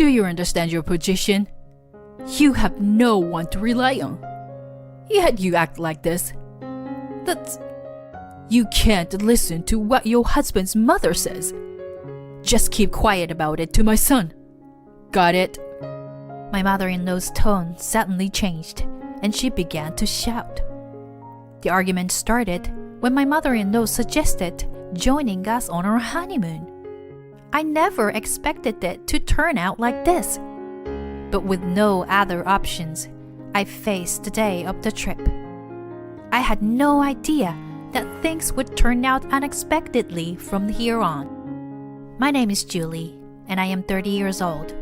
Do you understand your position? You have no one to rely on. Yet you act like this. You can't listen to what your husband's mother says. Just keep quiet about it to my son. Got it? My mother-in-law's tone suddenly changed, and she began to shout. The argument started when my mother-in-law suggested joining us on our honeymoon. I never expected it to turn out like this. But with no other options, I faced the day of the trip. I had no idea that things would turn out unexpectedly from here on. My name is Julie, and I am 30 years old.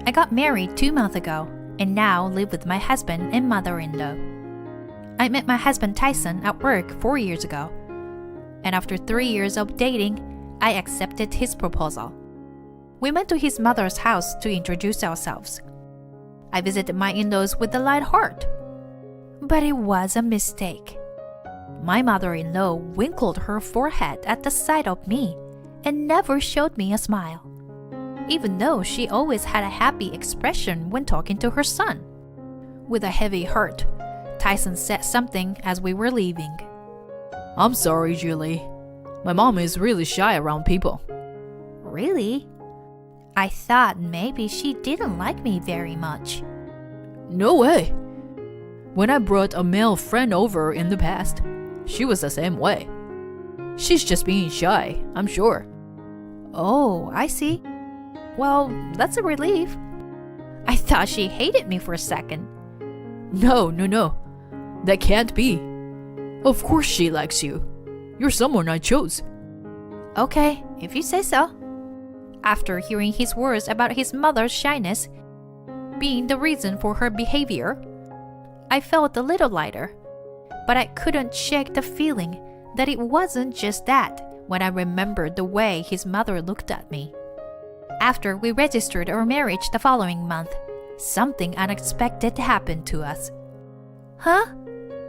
I got married 2 months ago and now live with my husband and mother-in-law. I met my husband Tyson at work 4 years ago, and after 3 years of dating, I accepted his proposal. We went to his mother's house to introduce ourselves. I visited my in-laws with a light heart. But it was a mistake. My mother-in-law wrinkled her forehead at the sight of me and never showed me a smile, even though she always had a happy expression when talking to her son. With a heavy heart, Tyson said something as we were leaving. I'm sorry, Julie. My mom is really shy around people. Really? I thought maybe she didn't like me very much. No way. When I brought a male friend over in the past, she was the same way. She's just being shy, I'm sure. Oh, I see. Well, that's a relief. I thought she hated me for a second. No. That can't be. Of course she likes you. You're someone I chose. Okay, if you say so. After hearing his words about his mother's shyness being the reason for her behavior, I felt a little lighter, but I couldn't shake the feeling that it wasn't just that when I remembered the way his mother looked at me. After we registered our marriage the following month, something unexpected happened to us. Huh?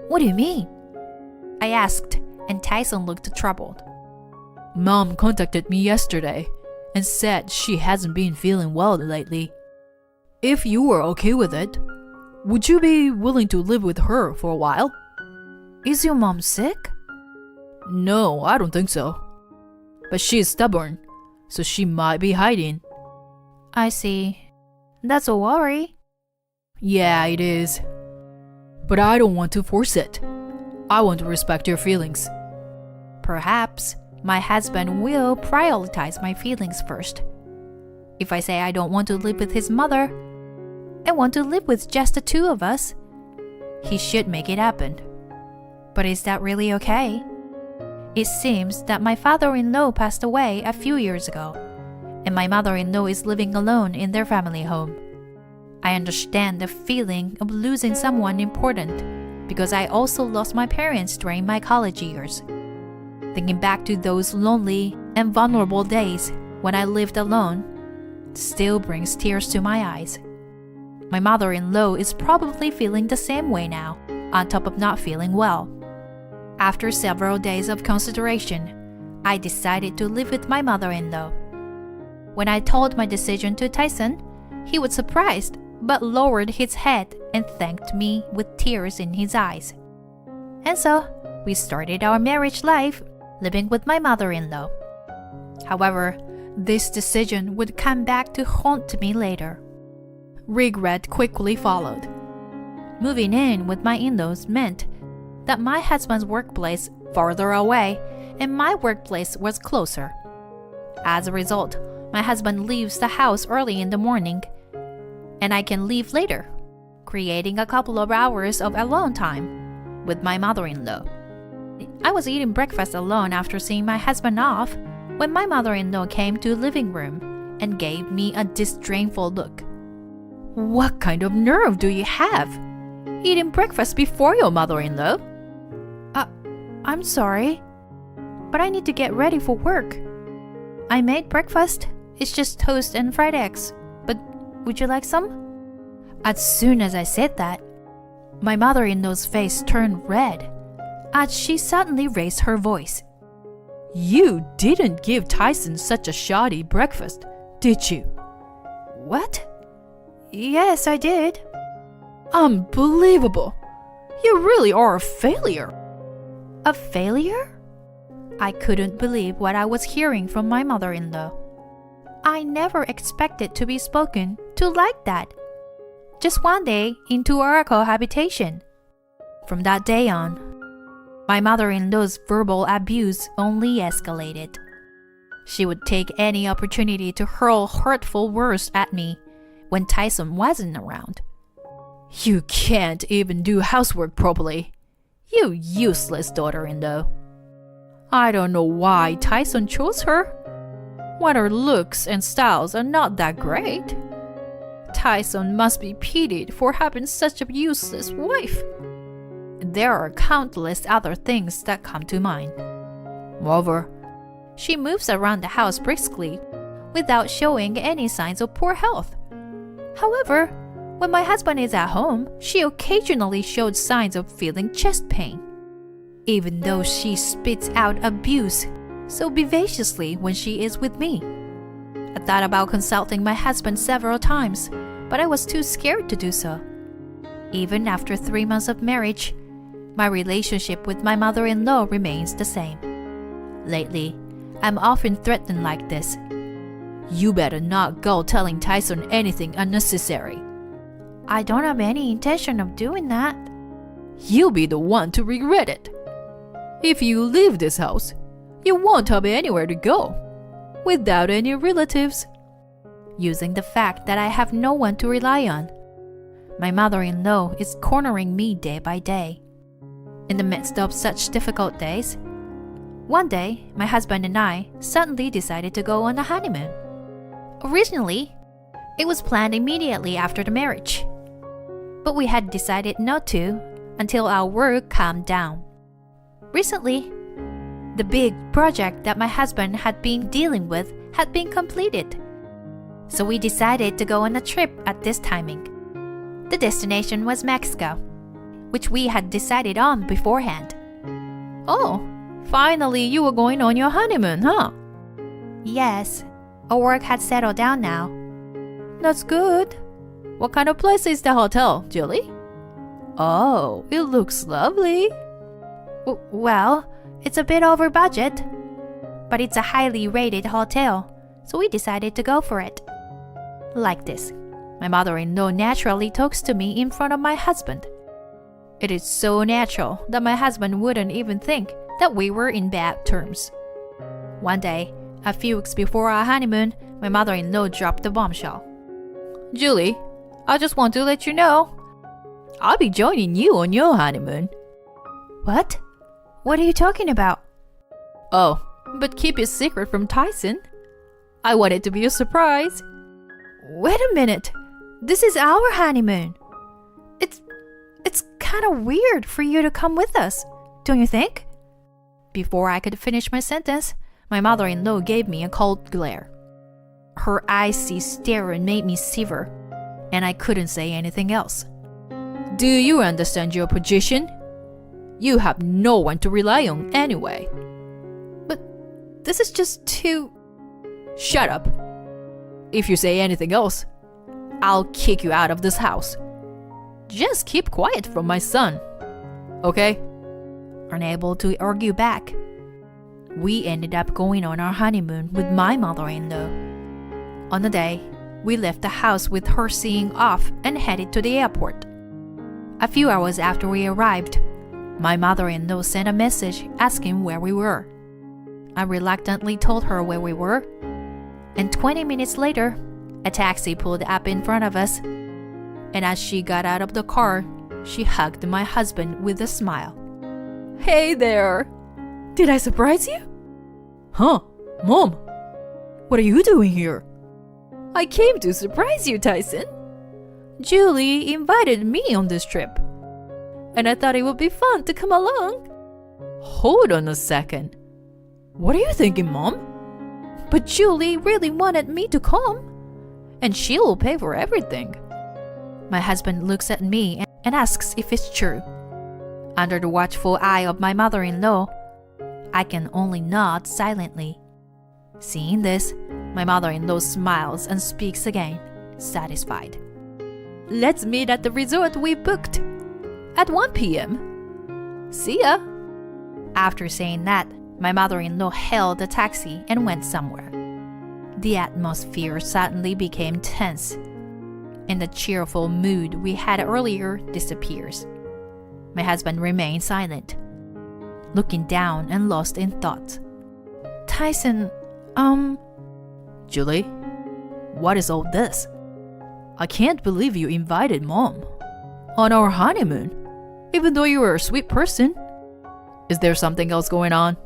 What do you mean? I asked, and Tyson looked troubled. Mom contacted me yesterday and said she hasn't been feeling well lately. If you were okay with it, would you be willing to live with her for a while? Is your mom sick? No, I don't think so. But she is stubborn, so she might be hiding. I see. That's a worry. Yeah, it is. But I don't want to force it. I want to respect your feelings. Perhaps my husband will prioritize my feelings first. If I say I don't want to live with his mother, I want to live with just the two of us, he should make it happen. But is that really okay? It seems that my father-in-law passed away a few years ago, and my mother-in-law is living alone in their family home. I understand the feeling of losing someone important because I also lost my parents during my college years. Thinking back to those lonely and vulnerable days when I lived alone still brings tears to my eyes. My mother-in-law is probably feeling the same way now, on top of not feeling well. After several days of consideration, I decided to live with my mother-in-law. When I told my decision to Tyson, he was surprised but lowered his head and thanked me with tears in his eyes. And so, we started our marriage life living with my mother-in-law. However, this decision would come back to haunt me later. Regret quickly followed. Moving in with my in-laws meant that my husband's workplace farther away and my workplace was closer. As a result, my husband leaves the house early in the morning, and I can leave later, creating a couple of hours of alone time with my mother-in-law. I was eating breakfast alone after seeing my husband off when my mother-in-law came to the living room and gave me a disdainful look. What kind of nerve do you have? Eating breakfast before your mother-in-law? I'm sorry, but I need to get ready for work. I made breakfast. It's just toast and fried eggs. But would you like some? As soon as I said that, my mother-in-law's face turned red as she suddenly raised her voice. You didn't give Tyson such a shoddy breakfast, did you? What? Yes, I did. Unbelievable. You really are a failure. A failure? I couldn't believe what I was hearing from my mother-in-law. I never expected to be spoken to like that. Just one day into our cohabitation. From that day on, my mother-in-law's verbal abuse only escalated. She would take any opportunity to hurl hurtful words at me when Tyson wasn't around. You can't even do housework properly. You useless daughter-in-law. I don't know why Tyson chose her, when her looks and styles are not that great. Tyson must be pitied for having such a useless wife. There are countless other things that come to mind. Moreover, she moves around the house briskly without showing any signs of poor health. However, when my husband is at home, she occasionally showed signs of feeling chest pain, even though she spits out abuse so vivaciously when she is with me. I thought about consulting my husband several times, but I was too scared to do so. Even after 3 months of marriage, my relationship with my mother-in-law remains the same. Lately, I'm often threatened like this. You better not go telling Tyson anything unnecessary. I don't have any intention of doing that. You'll be the one to regret it. If you leave this house, you won't have anywhere to go, without any relatives. Using the fact that I have no one to rely on, my mother-in-law is cornering me day by day. In the midst of such difficult days, one day my husband and I suddenly decided to go on a honeymoon. Originally, it was planned immediately after the marriage, but we had decided not to until our work calmed down. Recently, the big project that my husband had been dealing with had been completed, so we decided to go on a trip at this timing. The destination was Mexico, which we had decided on beforehand. Oh, finally you were going on your honeymoon, huh? Yes, our work had settled down now. That's good. What kind of place is the hotel, Julie? Oh, it looks lovely. Well, it's a bit over budget, but it's a highly rated hotel, so we decided to go for it. Like this, my mother-in-law naturally talks to me in front of my husband. It is so natural that my husband wouldn't even think that we were in bad terms. One day, a few weeks before our honeymoon, my mother-in-law dropped the bombshell. Julie, I just want to let you know, I'll be joining you on your honeymoon. What? What are you talking about? Oh, but keep it secret from Tyson. I want it to be a surprise. Wait a minute. This is our honeymoon. It's kind of weird for you to come with us, don't you think? Before I could finish my sentence, my mother-in-law gave me a cold glare. Her icy stare made me shiver, and I couldn't say anything else. Do you understand your position? You have no one to rely on anyway. But this is just too... Shut up. If you say anything else, I'll kick you out of this house. Just keep quiet from my son, okay? Unable to argue back, we ended up going on our honeymoon with my mother-in-law. On the day, we left the house with her seeing off and headed to the airport. A few hours after we arrived, my mother-in-law sent a message asking where we were. I reluctantly told her where we were, and 20 minutes later, a taxi pulled up in front of us, and as she got out of the car, she hugged my husband with a smile. Hey there! Did I surprise you? Huh, Mom? What are you doing here? I came to surprise you, Tyson. Julie invited me on this trip, and I thought it would be fun to come along. Hold on a second. What are you thinking, Mom? But Julie really wanted me to come, and she'll pay for everything. My husband looks at me and asks if it's true. Under the watchful eye of my mother-in-law, I can only nod silently. Seeing this, my mother-in-law smiles and speaks again, satisfied. Let's meet at the resort we booked at 1 p.m. See ya. After saying that, my mother-in-law hailed a taxi and went somewhere. The atmosphere suddenly became tense, and the cheerful mood we had earlier disappears. My husband remained silent, looking down and lost in thought. Tyson, Julie, what is all this? I can't believe you invited Mom on our honeymoon, even though you were a sweet person. Is there something else going on?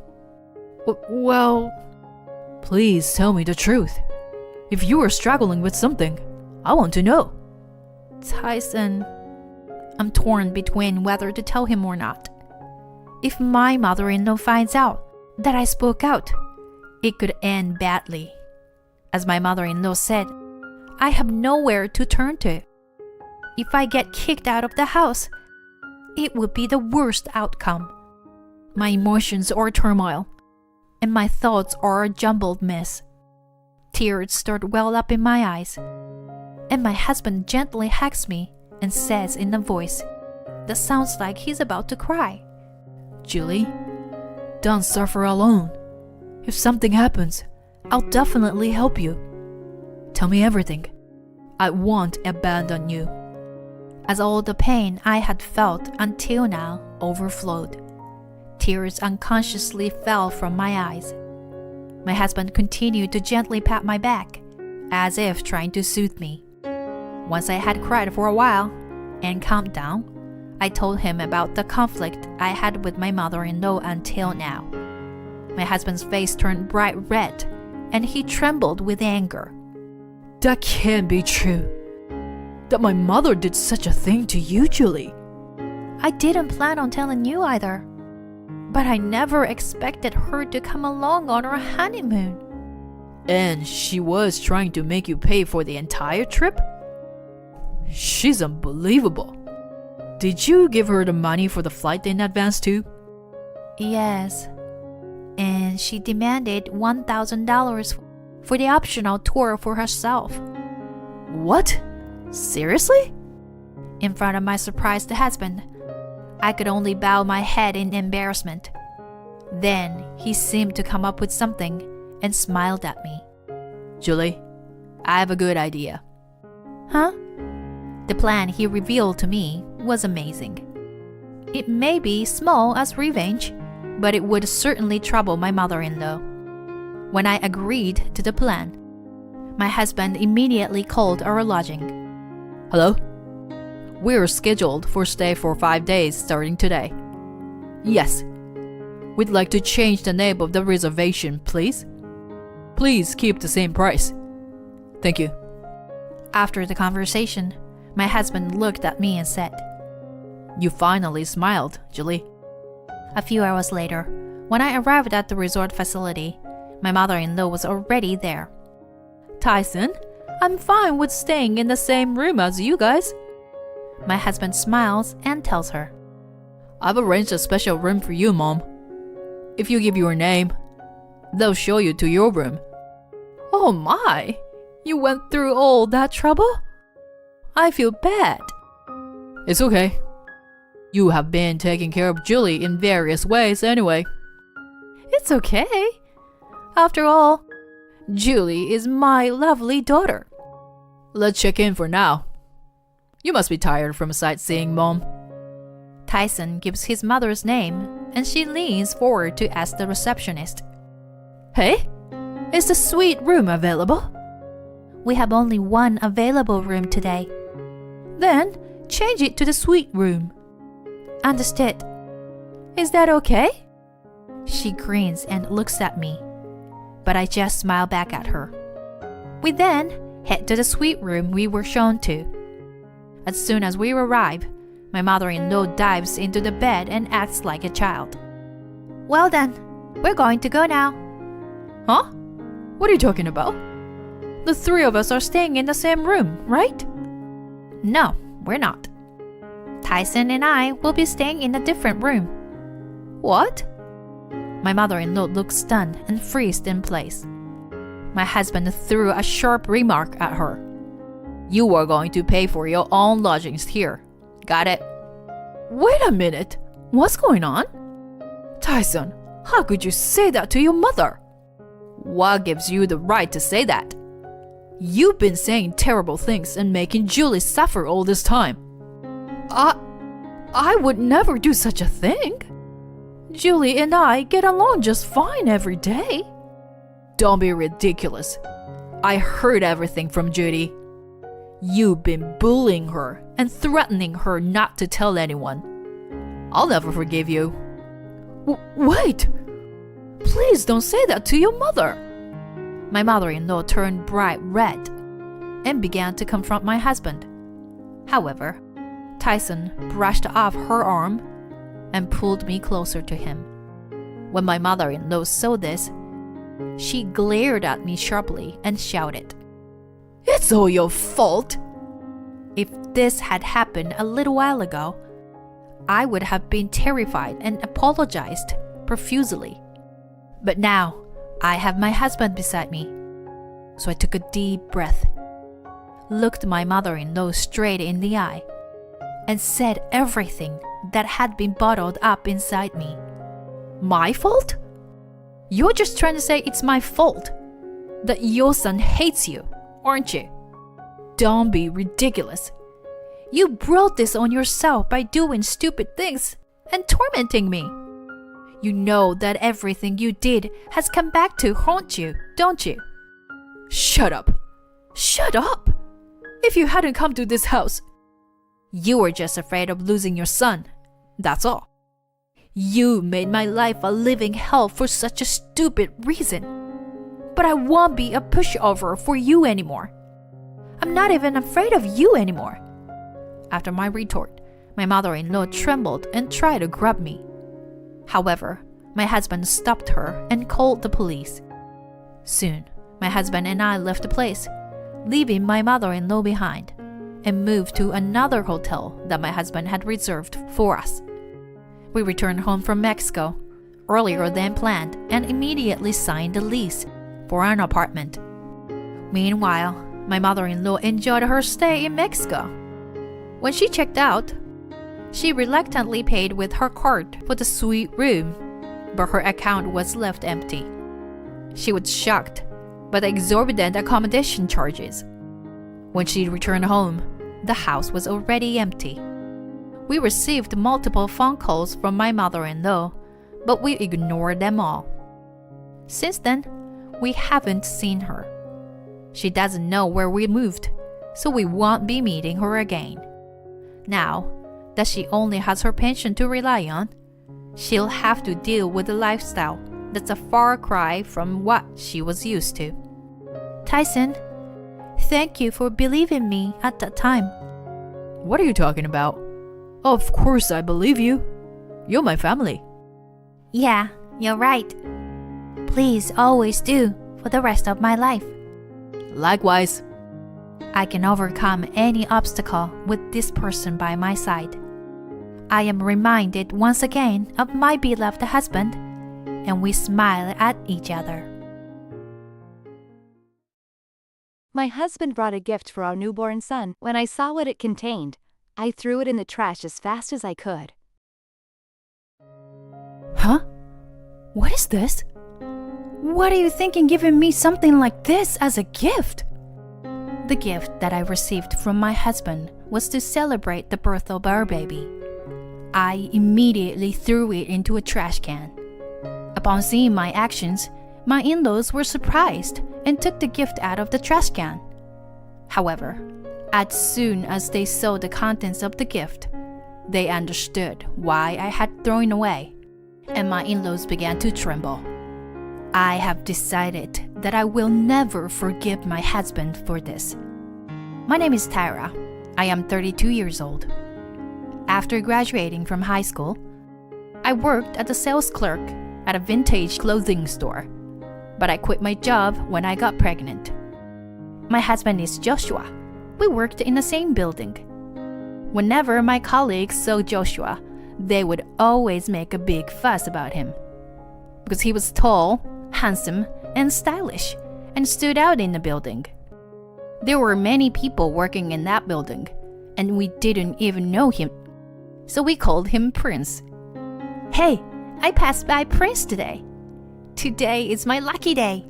Well, please tell me the truth. If you are struggling with something, I want to know. Tyson, I'm torn between whether to tell him or not. If my mother-in-law finds out that I spoke out, it could end badly. As my mother-in-law said, I have nowhere to turn to. If I get kicked out of the house, it would be the worst outcome. My emotions are turmoil, and my thoughts are a jumbled mess. Tears start well up in my eyes, and my husband gently hugs me and says in a voice that sounds like he's about to cry, Julie, don't suffer alone. If something happens, I'll definitely help you. Tell me everything. I won't abandon you. As all the pain I had felt until now overflowed, tears unconsciously fell from my eyes. My husband continued to gently pat my back, as if trying to soothe me. Once I had cried for a while and calmed down, I told him about the conflict I had with my mother-in-law until now. My husband's face turned bright red, and he trembled with anger. That can't be true. That my mother did such a thing to you, Julie. I didn't plan on telling you either, but I never expected her to come along on our honeymoon. And she was trying to make you pay for the entire trip? She's unbelievable. Did you give her the money for the flight in advance too? Yes. And she demanded $1,000 for the optional tour for herself. What? Seriously? In front of my surprised husband, I could only bow my head in embarrassment. Then he seemed to come up with something and smiled at me. Julie, I have a good idea. Huh? The plan he revealed to me was amazing. It may be small as revenge, but it would certainly trouble my mother-in-law. When I agreed to the plan, my husband immediately called our lodging. Hello? We're scheduled for stay for 5 days starting today. Yes. We'd like to change the name of the reservation, please. Please keep the same price. Thank you. After the conversation, my husband looked at me and said, You finally smiled, Julie. A few hours later, when I arrived at the resort facility, my mother-in-law was already there. Tyson, I'm fine with staying in the same room as you guys. My husband smiles and tells her, I've arranged a special room for you, Mom. If you give your name, they'll show you to your room. Oh my! You went through all that trouble? I feel bad. It's okay. You have been taking care of Julie in various ways anyway. It's okay. After all, Julie is my lovely daughter. Let's check in for now. You must be tired from sightseeing, Mom. Tyson gives his mother's name, and she leans forward to ask the receptionist, Hey, is the suite room available? We have only one available room today. Then change it to the suite room. Understood. Is that okay? She grins and looks at me, but I just smile back at her. We then head to the suite room we were shown to. As soon as we arrive, my mother-in-law dives into the bed and acts like a child. Well then, we're going to go now. Huh? What are you talking about? The three of us are staying in the same room, right? No, we're not. Tyson and I will be staying in a different room. What? My mother-in-law looked stunned and freezed in place. My husband threw a sharp remark at her. You are going to pay for your own lodgings here. Got it? Wait a minute. What's going on? Tyson, how could you say that to your mother? What gives you the right to say that? You've been saying terrible things and making Julie suffer all this time. I would never do such a thing. Julie and I get along just fine every day. Don't be ridiculous. I heard everything from Judy. You've been bullying her and threatening her not to tell anyone. I'll never forgive you. Wait! Please don't say that to your mother. My mother-in-law turned bright red and began to confront my husband. However, Tyson brushed off her arm and pulled me closer to him. When my mother-in-law saw this, she glared at me sharply and shouted, "It's all your fault!" If this had happened a little while ago, I would have been terrified and apologized profusely. But now, I have my husband beside me. So I took a deep breath, looked my mother-in-law straight in the eye, and said everything that had been bottled up inside me. My fault? You're just trying to say it's my fault, that your son hates you, aren't you? Don't be ridiculous. You brought this on yourself by doing stupid things and tormenting me. You know that everything you did has come back to haunt you, don't you? Shut up. Shut up! If you hadn't come to this house, you were just afraid of losing your son. That's all. You made my life a living hell for such a stupid reason. But I won't be a pushover for you anymore. I'm not even afraid of you anymore. After my retort, my mother-in-law trembled and tried to grab me. However, my husband stopped her and called the police. Soon, my husband and I left the place, leaving my mother-in-law behind, and moved to another hotel that my husband had reserved for us. We returned home from Mexico earlier than planned and immediately signed a lease for an apartment. Meanwhile, my mother-in-law enjoyed her stay in Mexico. When she checked out, she reluctantly paid with her card for the suite room, but her account was left empty. She was shocked by the exorbitant accommodation charges. When she returned home, the house was already empty. We received multiple phone calls from my mother-in-law, but we ignored them all. Since then, we haven't seen her. She doesn't know where we moved, so we won't be meeting her again. Now that she only has her pension to rely on, she'll have to deal with a lifestyle that's a far cry from what she was used to. Tyson, thank you for believing me at that time. What are you talking about? Of course I believe you. You're my family. Yeah, you're right. Please always do for the rest of my life. Likewise. I can overcome any obstacle with this person by my side. I am reminded once again of my beloved husband, and we smile at each other. My husband brought a gift for our newborn son. When I saw what it contained, I threw it in the trash as fast as I could. Huh? What is this? What are you thinking giving me something like this as a gift? The gift that I received from my husband was to celebrate the birth of our baby. I immediately threw it into a trash can. Upon seeing my actions, my in-laws were surprised and took the gift out of the trash can. However, as soon as they saw the contents of the gift, they understood why I had thrown away, and my in-laws began to tremble. I have decided that I will never forgive my husband for this. My name is Tyra. I am 32 years old. After graduating from high school, I worked as a sales clerk at a vintage clothing store, but I quit my job when I got pregnant. My husband is Joshua. We worked in the same building. Whenever my colleagues saw Joshua, they would always make a big fuss about him, because he was tall, handsome, and stylish, and stood out in the building. There were many people working in that building, and we didn't even know him. So we called him Prince. Hey, I passed by Prince today. Today is my lucky day.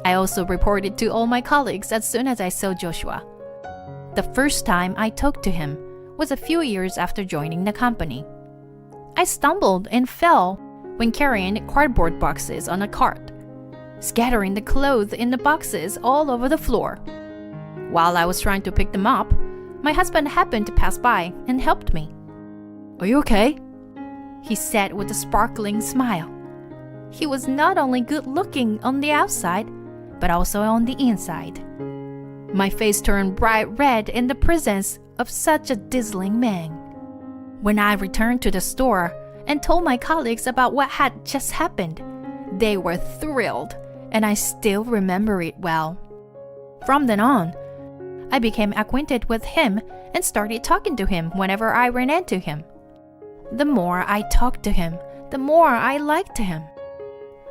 I also reported to all my colleagues as soon as I saw Joshua. The first time I talked to him was a few years after joining the company. I stumbled and fell when carrying cardboard boxes on a cart, scattering the clothes in the boxes all over the floor. While I was trying to pick them up, my husband happened to pass by and helped me. Are you okay? He said with a sparkling smile. He was not only good looking on the outside, but also on the inside. My face turned bright red in the presence of such a dazzling man. When I returned to the store and told my colleagues about what had just happened, they were thrilled, and I still remember it well. From then on, I became acquainted with him and started talking to him whenever I ran into him. The more I talked to him, the more I liked him.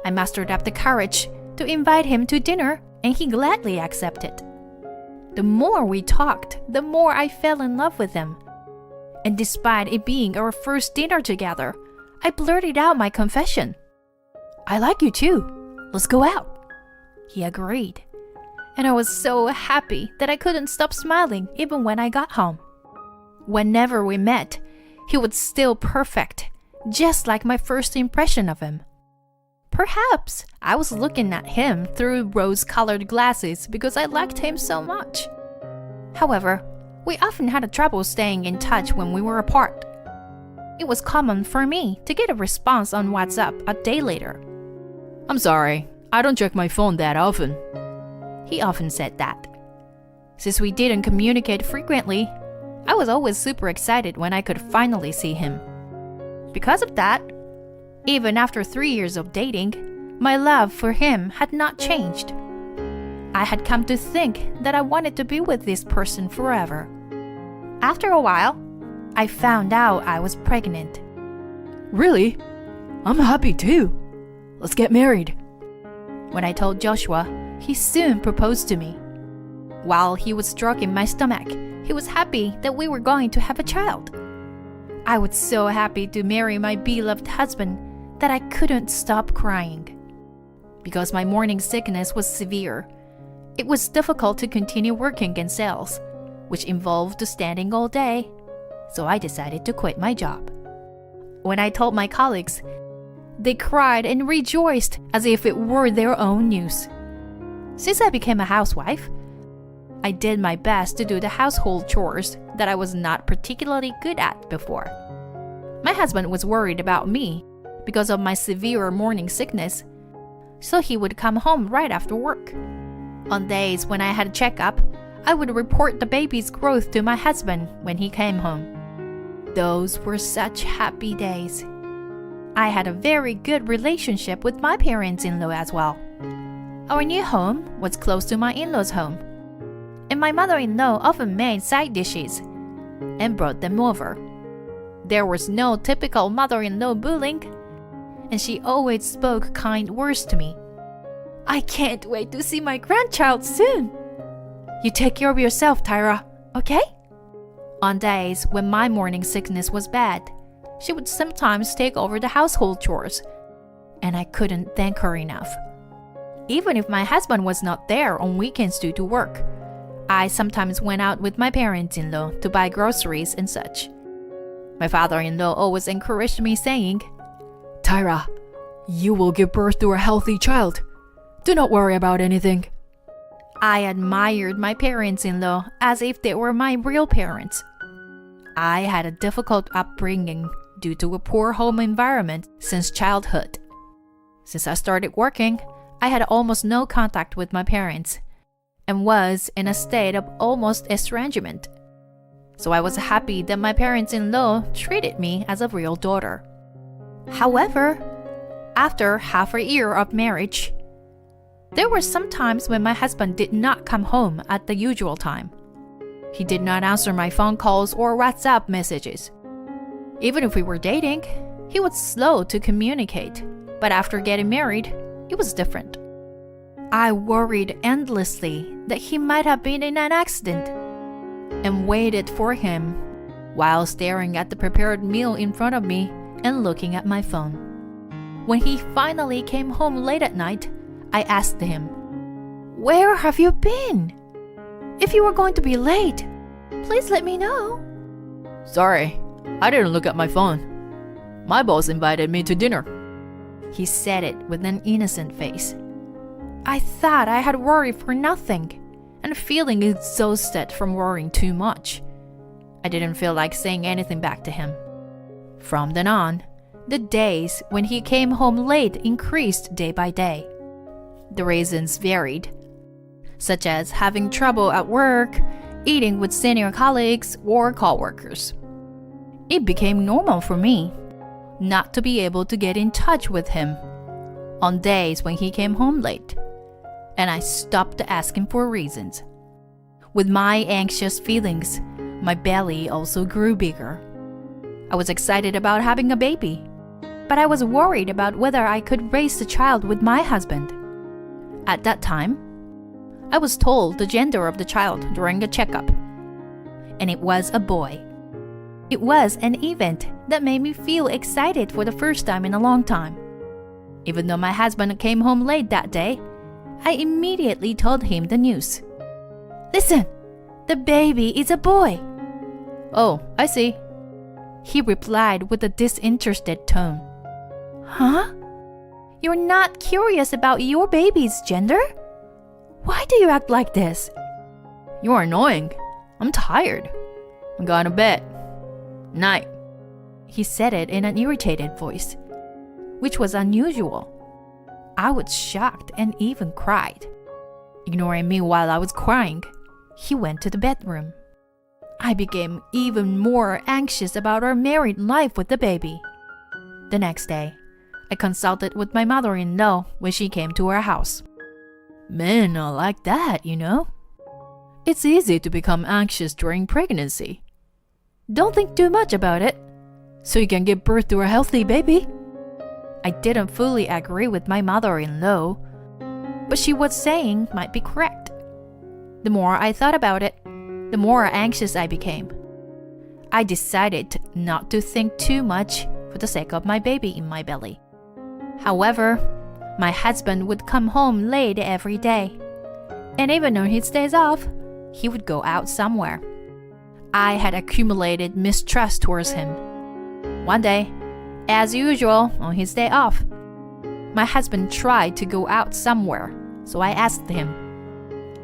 I mustered up the courage to invite him to dinner, and he gladly accepted. The more we talked, the more I fell in love with him. And despite it being our first dinner together, I blurted out my confession. I like you too. Let's go out. He agreed. And I was so happy that I couldn't stop smiling even when I got home. Whenever we met, he was still perfect, just like my first impression of him. Perhaps I was looking at him through rose-colored glasses because I liked him so much. However, we often had trouble staying in touch when we were apart. It was common for me to get a response on WhatsApp a day later. I'm sorry, I don't check my phone that often. He often said that. Since we didn't communicate frequently, I was always super excited when I could finally see him. Because of that, even after 3 years of dating, my love for him had not changed. I had come to think that I wanted to be with this person forever. After a while, I found out I was pregnant. Really? I'm happy too. Let's get married. When I told Joshua, he soon proposed to me. While he was stroking my stomach, he was happy that we were going to have a child. I was so happy to marry my beloved husband that I couldn't stop crying. Because my morning sickness was severe, it was difficult to continue working in sales, which involved standing all day, so I decided to quit my job. When I told my colleagues, they cried and rejoiced as if it were their own news. Since I became a housewife, I did my best to do the household chores that I was not particularly good at before. My husband was worried about me because of my severe morning sickness, so he would come home right after work. On days when I had a checkup, I would report the baby's growth to my husband when he came home. Those were such happy days. I had a very good relationship with my parents-in-law as well. Our new home was close to my in-laws' home, and my mother-in-law often made side dishes and brought them over. There was no typical mother-in-law bullying, and she always spoke kind words to me. I can't wait to see my grandchild soon. You take care of yourself, Tyra, okay? On days when my morning sickness was bad, she would sometimes take over the household chores, and I couldn't thank her enough. Even if my husband was not there on weekends due to work, I sometimes went out with my parents-in-law to buy groceries and such. My father-in-law always encouraged me, saying, Tyra, you will give birth to a healthy child. Do not worry about anything. I admired my parents-in-law as if they were my real parents. I had a difficult upbringing due to a poor home environment since childhood. Since I started working, I had almost no contact with my parents and was in a state of almost estrangement. So I was happy that my parents-in-law treated me as a real daughter. However, after half a year of marriage, there were some times when my husband did not come home at the usual time. He did not answer my phone calls or WhatsApp messages. Even if we were dating, he was slow to communicate, but after getting married, it was different. I worried endlessly that he might have been in an accident and waited for him while staring at the prepared meal in front of me and looking at my phone. When he finally came home late at night, I asked him, "Where have you been? If you were going to be late, please let me know." Sorry, I didn't look at my phone. My boss invited me to dinner. He said it with an innocent face. I thought I had worried for nothing and feeling exhausted from worrying too much. I didn't feel like saying anything back to him. From then on, the days when he came home late increased day by day. The reasons varied, such as having trouble at work, eating with senior colleagues or coworkers. It became normal for me not to be able to get in touch with him on days when he came home late, and I stopped asking for reasons. With my anxious feelings, my belly also grew bigger. I was excited about having a baby, but I was worried about whether I could raise the child with my husband. At that time, I was told the gender of the child during a checkup, and it was a boy. It was an event that made me feel excited for the first time in a long time. Even though my husband came home late that day, I immediately told him the news. "Listen, the baby is a boy." Oh, I see. He replied with a disinterested tone. Huh? You're not curious about your baby's gender? Why do you act like this? You're annoying. I'm tired. I'm going to bed. Night. He said it in an irritated voice, which was unusual. I was shocked and even cried. Ignoring me while I was crying, he went to the bedroom. I became even more anxious about our married life with the baby. The next day, I consulted with my mother-in-law when she came to our house. Men are like that, you know. It's easy to become anxious during pregnancy. Don't think too much about it, so you can give birth to a healthy baby. I didn't fully agree with my mother-in-law, but she was saying might be correct. The more I thought about it, the more anxious I became. I decided not to think too much for the sake of my baby in my belly. However, my husband would come home late every day, and even on his days off, he would go out somewhere. I had accumulated mistrust towards him. One day, as usual on his day off, my husband tried to go out somewhere, so I asked him,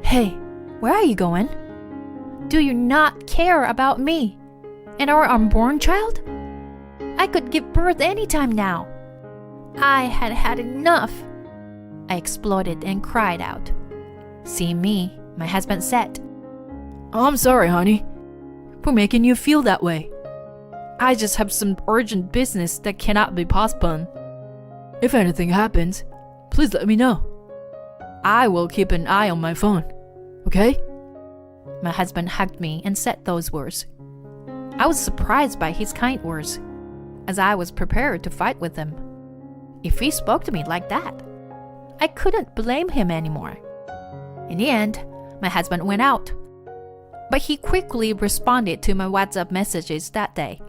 "Hey, where are you going? Do you not care about me and our unborn child? I could give birth anytime now." I had had enough. I exploded and cried out. Seeing me, my husband said, I'm sorry, honey, for making you feel that way. I just have some urgent business that cannot be postponed. If anything happens, please let me know. I will keep an eye on my phone, okay? My husband hugged me and said those words. I was surprised by his kind words, as I was prepared to fight with him. If he spoke to me like that, I couldn't blame him anymore. In the end, my husband went out, but he quickly responded to my WhatsApp messages that day.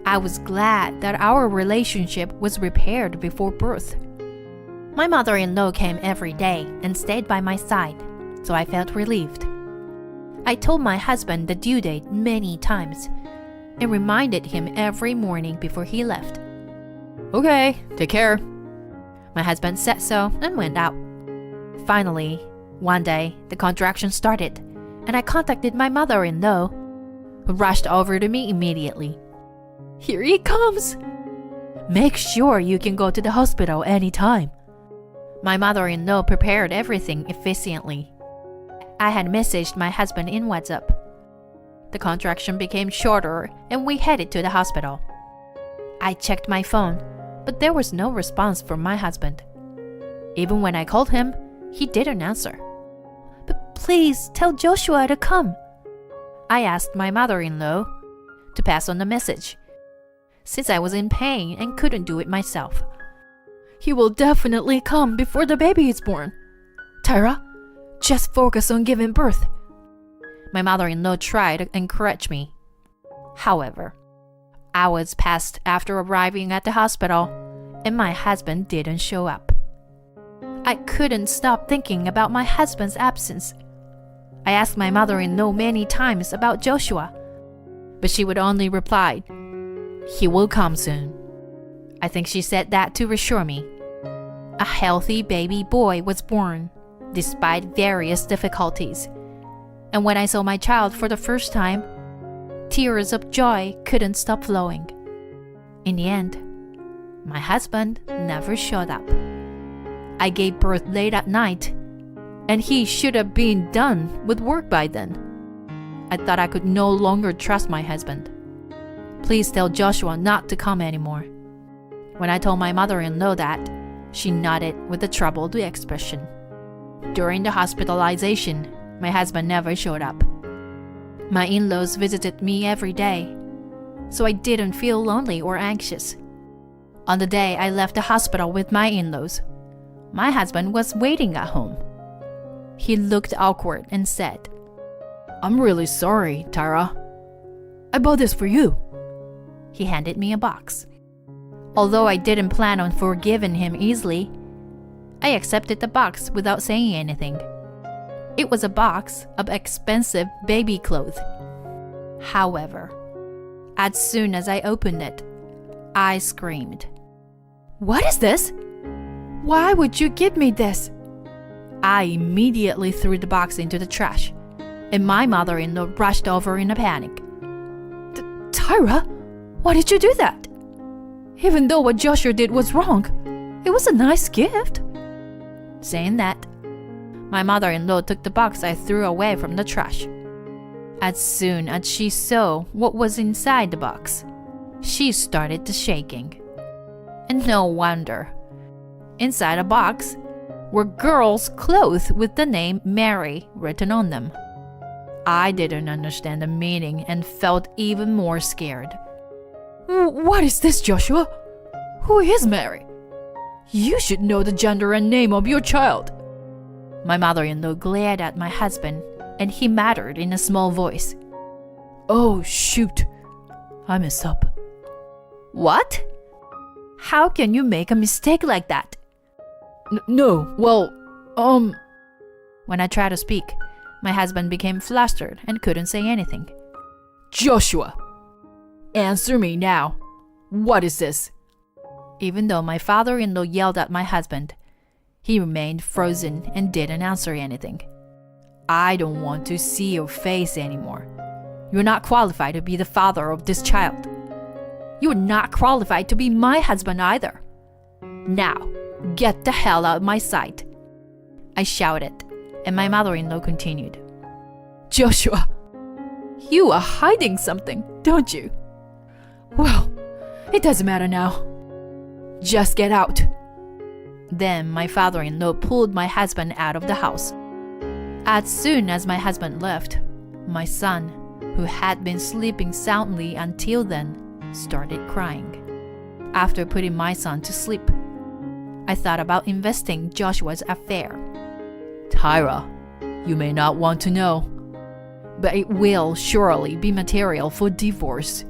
I was glad that our relationship was repaired before birth. My mother-in-law came every day and stayed by my side, so I felt relieved. I told my husband the due date many times and reminded him every morning before he left. Okay, take care. My husband said so and went out. Finally, one day, the contraction started, and I contacted my mother-in-law, who rushed over to me immediately. Here he comes. Make sure you can go to the hospital anytime. My mother-in-law prepared everything efficiently. I had messaged my husband in WhatsApp. The contraction became shorter, and we headed to the hospital. I checked my phone, but there was no response from my husband. Even when I called him, he didn't answer. But please tell Joshua to come. I asked my mother-in-law to pass on the message, since I was in pain and couldn't do it myself. He will definitely come before the baby is born. Tyra, just focus on giving birth. My mother-in-law tried to encourage me. However, hours passed after arriving at the hospital, and my husband didn't show up. I couldn't stop thinking about my husband's absence. I asked my mother-in-law many times about Joshua, but she would only reply, "He will come soon." I think she said that to reassure me. A healthy baby boy was born, despite various difficulties. And when I saw my child for the first time, tears of joy couldn't stop flowing. In the end, my husband never showed up. I gave birth late at night, and he should have been done with work by then. I thought I could no longer trust my husband. Please tell Joshua not to come anymore. When I told my mother-in-law that, she nodded with a troubled expression. During the hospitalization, my husband never showed up. My in-laws visited me every day, so I didn't feel lonely or anxious. On the day I left the hospital with my in-laws, my husband was waiting at home. He looked awkward and said, "I'm really sorry, Tyra. I bought this for you." He handed me a box. Although I didn't plan on forgiving him easily, I accepted the box without saying anything. It was a box of expensive baby clothes. However, as soon as I opened it, I screamed. "What is this? Why would you give me this?" I immediately threw the box into the trash, and my mother-in-law rushed over in a panic. Tyra, why did you do that? Even though what Joshua did was wrong, it was a nice gift. Saying that, my mother-in-law took the box I threw away from the trash. As soon as she saw what was inside the box, she started to shaking. And no wonder. Inside a box were girls' clothes with the name Mary written on them. I didn't understand the meaning and felt even more scared. What is this, Joshua? Who is Mary? You should know the gender and name of your child. My mother-in-law glared at my husband, and he muttered in a small voice, "Oh, shoot. I messed up." "What? How can you make a mistake like that?" No, well, When I tried to speak, my husband became flustered and couldn't say anything. "Joshua, answer me now. What is this?" Even though my father-in-law yelled at my husband, he remained frozen and didn't answer anything. "I don't want to see your face anymore. You're not qualified to be the father of this child. You're not qualified to be my husband either. Now, get the hell out of my sight," I shouted, and my mother-in-law continued. "Joshua, you are hiding something, don't you? Well, it doesn't matter now. Just get out." Then my father-in-law pulled my husband out of the house. As soon as my husband left, my son, who had been sleeping soundly until then, started crying. After putting my son to sleep, I thought about investing Joshua's affair. "Tyra, you may not want to know, but it will surely be material for divorce.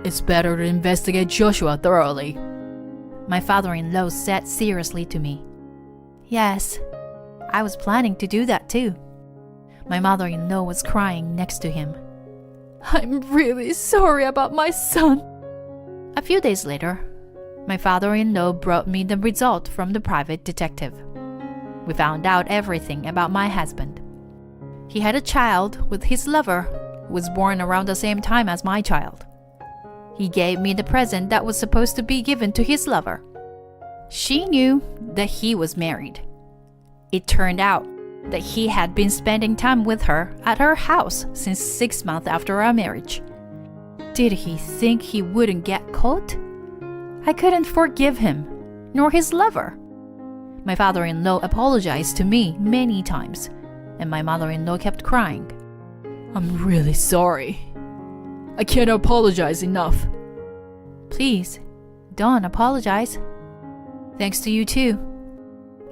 It's better to investigate Joshua thoroughly." My father-in-law said seriously to me. Yes, I was planning to do that too. My mother-in-law was crying next to him. "I'm really sorry about my son." A few days later, my father-in-law brought me the result from the private detective. We found out everything about my husband. He had a child with his lover who was born around the same time as my child. He gave me the present that was supposed to be given to his lover. She knew that he was married. It turned out that he had been spending time with her at her house since 6 months after our marriage. Did he think he wouldn't get caught? I couldn't forgive him, nor his lover. My father-in-law apologized to me many times, and my mother-in-law kept crying. "I'm really sorry. I can't apologize enough." Please, don't apologize. Thanks to you too,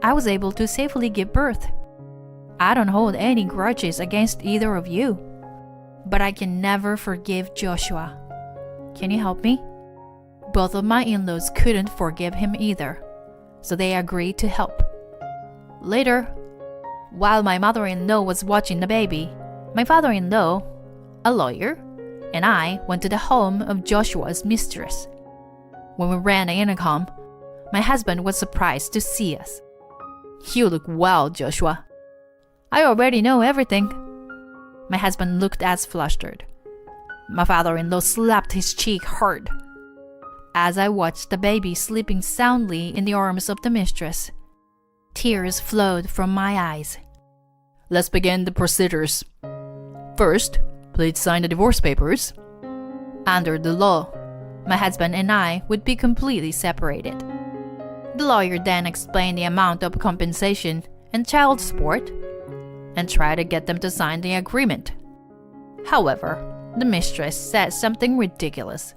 I was able to safely give birth. I don't hold any grudges against either of you. But I can never forgive Joshua. Can you help me? Both of my in-laws couldn't forgive him either, so they agreed to help. Later, while my mother-in-law was watching the baby, my father-in-law, a lawyer, and I went to the home of Joshua's mistress. When we ran the intercom, my husband was surprised to see us. "You look well, Joshua." "I already know everything." My husband looked as flustered. My father-in-law slapped his cheek hard. As I watched the baby sleeping soundly in the arms of the mistress, tears flowed from my eyes. "Let's begin the procedures. First, please sign the divorce papers." Under the law, my husband and I would be completely separated. The lawyer then explained the amount of compensation and child support and tried to get them to sign the agreement. However, the mistress said something ridiculous.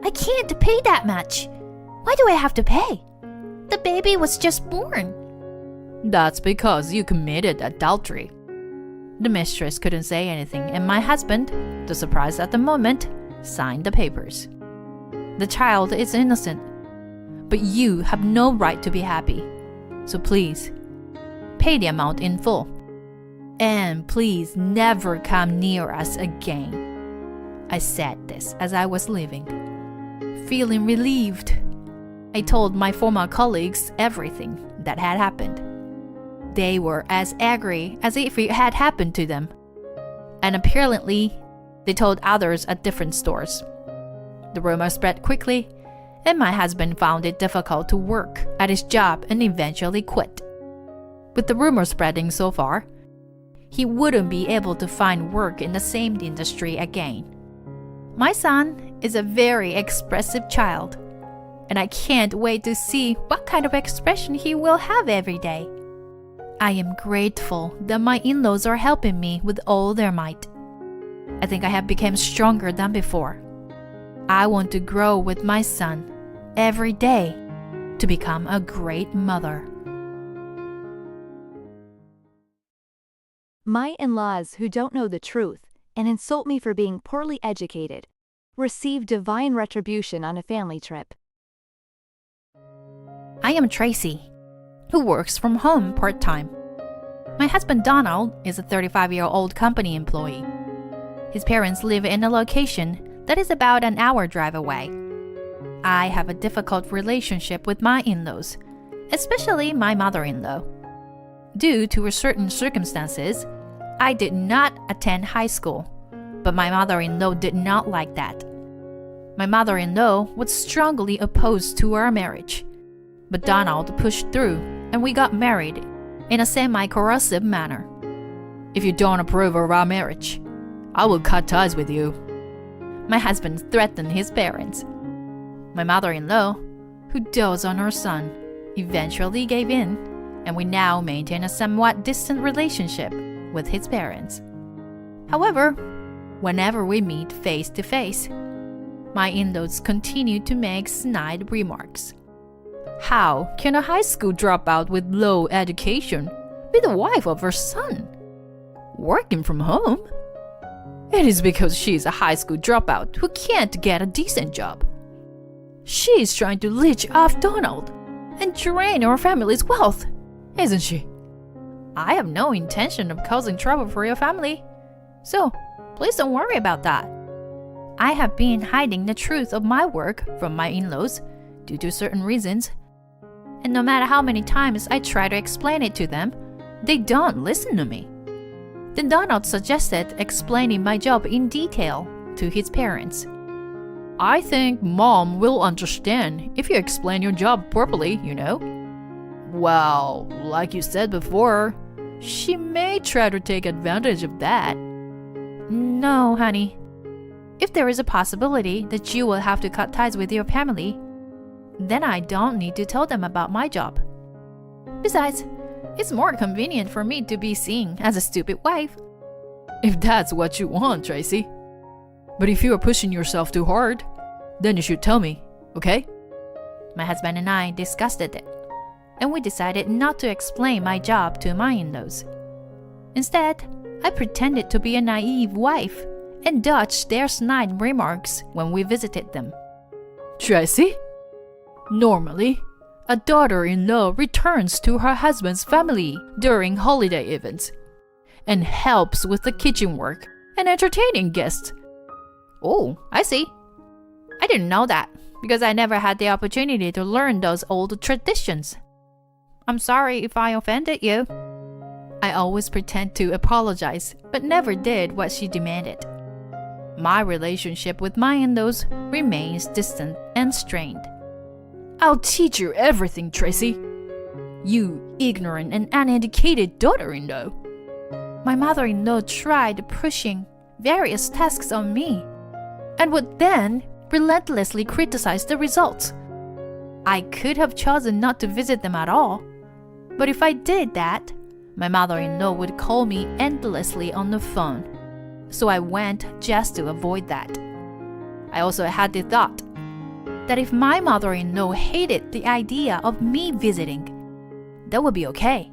"I can't pay that much. Why do I have to pay? The baby was just born." "That's because you committed adultery." The mistress couldn't say anything, and my husband, the surprise at the moment, signed the papers. "The child is innocent, but you have no right to be happy. So please, pay the amount in full. And please never come near us again." I said this as I was leaving. Feeling relieved, I told my former colleagues everything that had happened. They were as angry as if it had happened to them. And apparently, they told others at different stores. The rumor spread quickly, and my husband found it difficult to work at his job and eventually quit. With the rumor spreading so far, he wouldn't be able to find work in the same industry again. My son is a very expressive child, and I can't wait to see what kind of expression he will have every day. I am grateful that my in-laws are helping me with all their might. I think I have become stronger than before. I want to grow with my son every day to become a great mother. My in-laws who don't know the truth and insult me for being poorly educated receive divine retribution on a family trip. I am Tracy, who works from home part-time. My husband Donald is a 35-year-old company employee. His parents live in a location that is about an hour drive away. I have a difficult relationship with my in-laws, especially my mother-in-law. Due to certain circumstances, I did not attend high school, but my mother-in-law did not like that. My mother-in-law was strongly opposed to our marriage, but Donald pushed through and we got married in a semi-coercive manner. "If you don't approve of our marriage, I will cut ties with you." My husband threatened his parents. My mother-in-law, who dotes on her son, eventually gave in, and we now maintain a somewhat distant relationship with his parents. However, whenever we meet face to face, my in-laws continue to make snide remarks. How can a high school dropout with low education be the wife of her son? Working from home? It is because she is a high school dropout who can't get a decent job. She is trying to leech off Donald and drain our family's wealth, isn't she? I have no intention of causing trouble for your family, so please don't worry about that. I have been hiding the truth of my work from my in-laws due to certain reasons, and no matter how many times I try to explain it to them, they don't listen to me. Then Donald suggested explaining my job in detail to his parents. "I think Mom will understand if you explain your job properly, you know." Well, like you said before, she may try to take advantage of that. No, honey. If there is a possibility that you will have to cut ties with your family, then I don't need to tell them about my job. Besides, it's more convenient for me to be seen as a stupid wife. If that's what you want, Tracy. But if you are pushing yourself too hard, then you should tell me, okay? My husband and I discussed it, and we decided not to explain my job to my in-laws. Instead, I pretended to be a naive wife and dodged their snide remarks when we visited them. Tracy? Normally, a daughter-in-law returns to her husband's family during holiday events and helps with the kitchen work and entertaining guests. Oh, I see. I didn't know that because I never had the opportunity to learn those old traditions. I'm sorry if I offended you. I always pretend to apologize, but never did what she demanded. My relationship with my in-laws remains distant and strained. I'll teach you everything, Tracy. You ignorant and uneducated daughter-in-law. My mother-in-law tried pushing various tasks on me and would then relentlessly criticize the results. I could have chosen not to visit them at all, but if I did that, my mother-in-law would call me endlessly on the phone, so I went just to avoid that. I also had the thought that if my mother-in-law hated the idea of me visiting, that would be okay.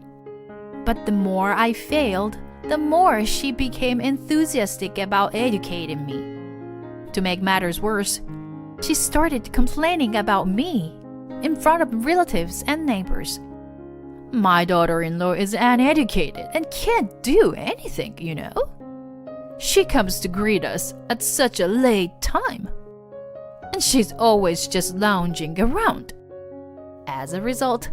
But the more I failed, the more she became enthusiastic about educating me. To make matters worse, she started complaining about me in front of relatives and neighbors. My daughter-in-law is uneducated and can't do anything, you know. She comes to greet us at such a late time, and she's always just lounging around. As a result,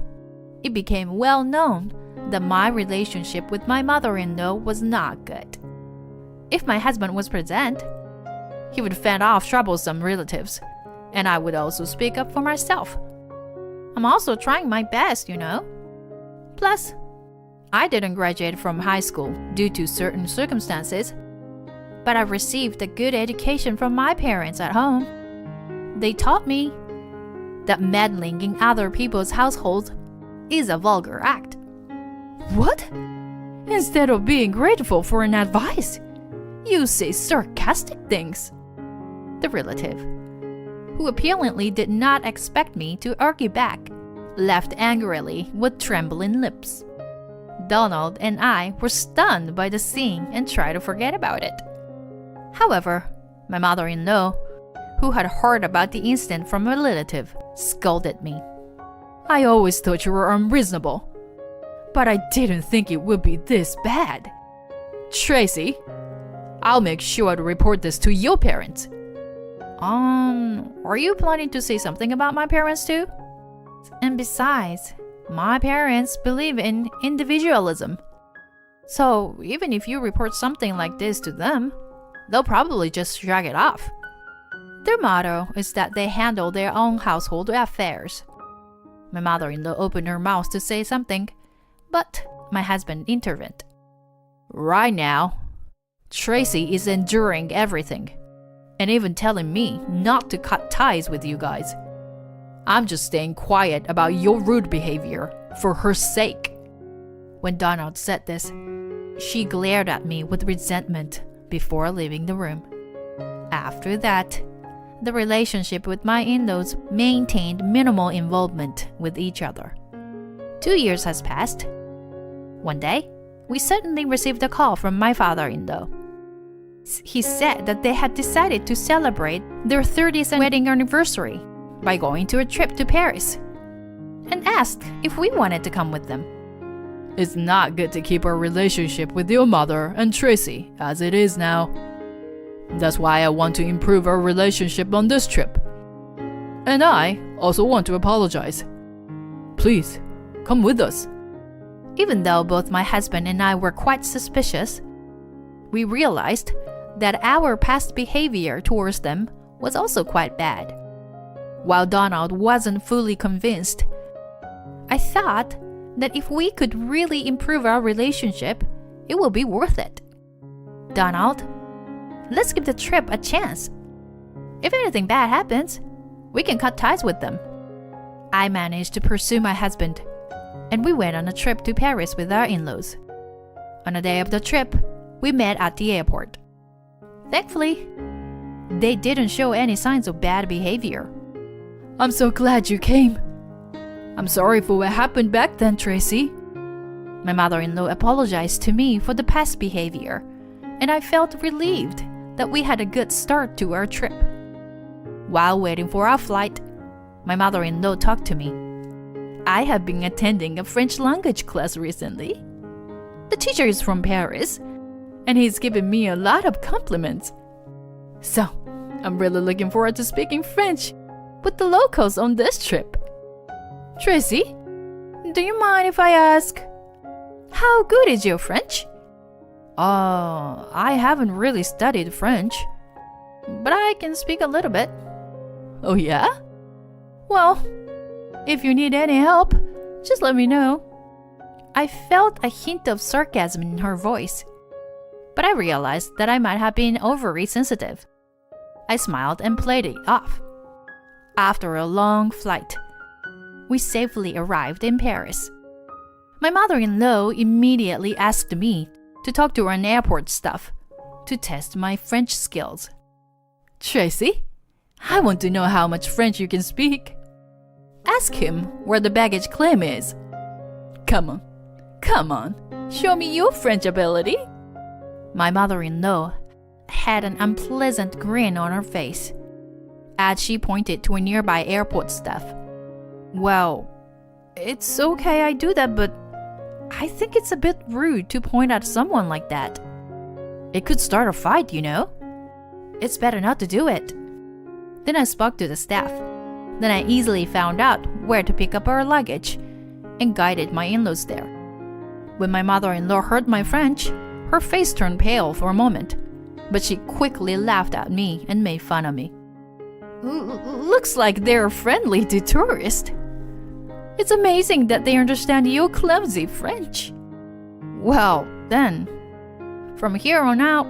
it became well known that my relationship with my mother-in-law was not good. If my husband was present, he would fend off troublesome relatives, and I would also speak up for myself. I'm also trying my best, you know. Plus, I didn't graduate from high school due to certain circumstances, but I received a good education from my parents at home. They taught me that meddling in other people's households is a vulgar act. What? Instead of being grateful for an advice, you say sarcastic things. The relative, who apparently did not expect me to argue back, left angrily with trembling lips. Donald and I were stunned by the scene and tried to forget about it. However, my mother-in-law, who had heard about the incident from a relative, scolded me. I always thought you were unreasonable, but I didn't think it would be this bad. Tracy, I'll make sure to report this to your parents. Are you planning to say something about my parents too? And besides, my parents believe in individualism. So even if you report something like this to them, they'll probably just shrug it off. Their motto is that they handle their own household affairs. My mother-in-law opened her mouth to say something, but my husband intervened. Right now, Tracy is enduring everything, and even telling me not to cut ties with you guys. I'm just staying quiet about your rude behavior for her sake. When Donald said this, she glared at me with resentment before leaving the room. After that, the relationship with my in-laws maintained minimal involvement with each other. 2 years has passed. One day, we suddenly received a call from my father-in-law. He said that they had decided to celebrate their 30th wedding anniversary by going to a trip to Paris, and asked if we wanted to come with them. It's not good to keep our relationship with your mother and Tracy as it is now. That's why I want to improve our relationship on this trip. And I also want to apologize. Please, come with us. Even though both my husband and I were quite suspicious, we realized that our past behavior towards them was also quite bad. While Donald wasn't fully convinced, I thought that if we could really improve our relationship, it would be worth it. Donald, let's give the trip a chance. If anything bad happens, we can cut ties with them. I managed to pursue my husband, and we went on a trip to Paris with our in-laws. On the day of the trip, we met at the airport. Thankfully, they didn't show any signs of bad behavior. I'm so glad you came. I'm sorry for what happened back then, Tracy. My mother-in-law apologized to me for the past behavior, and I felt relieved that we had a good start to our trip. While waiting for our flight, my mother-in-law talked to me. I have been attending a French language class recently. The teacher is from Paris, and he's given me a lot of compliments. So, I'm really looking forward to speaking French with the locals on this trip. Tracy, do you mind if I ask, how good is your French? I haven't really studied French, but I can speak a little bit. Oh yeah? Well, if you need any help, just let me know. I felt a hint of sarcasm in her voice, but I realized that I might have been overly sensitive. I smiled and played it off. After a long flight, we safely arrived in Paris. My mother-in-law immediately asked me to talk to an airport staff to test my French skills. Tracy, I want to know how much French you can speak. Ask him where the baggage claim is. Come on, show me your French ability. My mother-in-law had an unpleasant grin on her face as she pointed to a nearby airport staff. Well, it's okay I do that, but I think it's a bit rude to point at someone like that. It could start a fight, you know. It's better not to do it. Then I spoke to the staff. Then I easily found out where to pick up our luggage and guided my in-laws there. When my mother-in-law heard my French, her face turned pale for a moment, but she quickly laughed at me and made fun of me. Looks like they're friendly to tourists. It's amazing that they understand your clumsy French. Well, then, from here on out,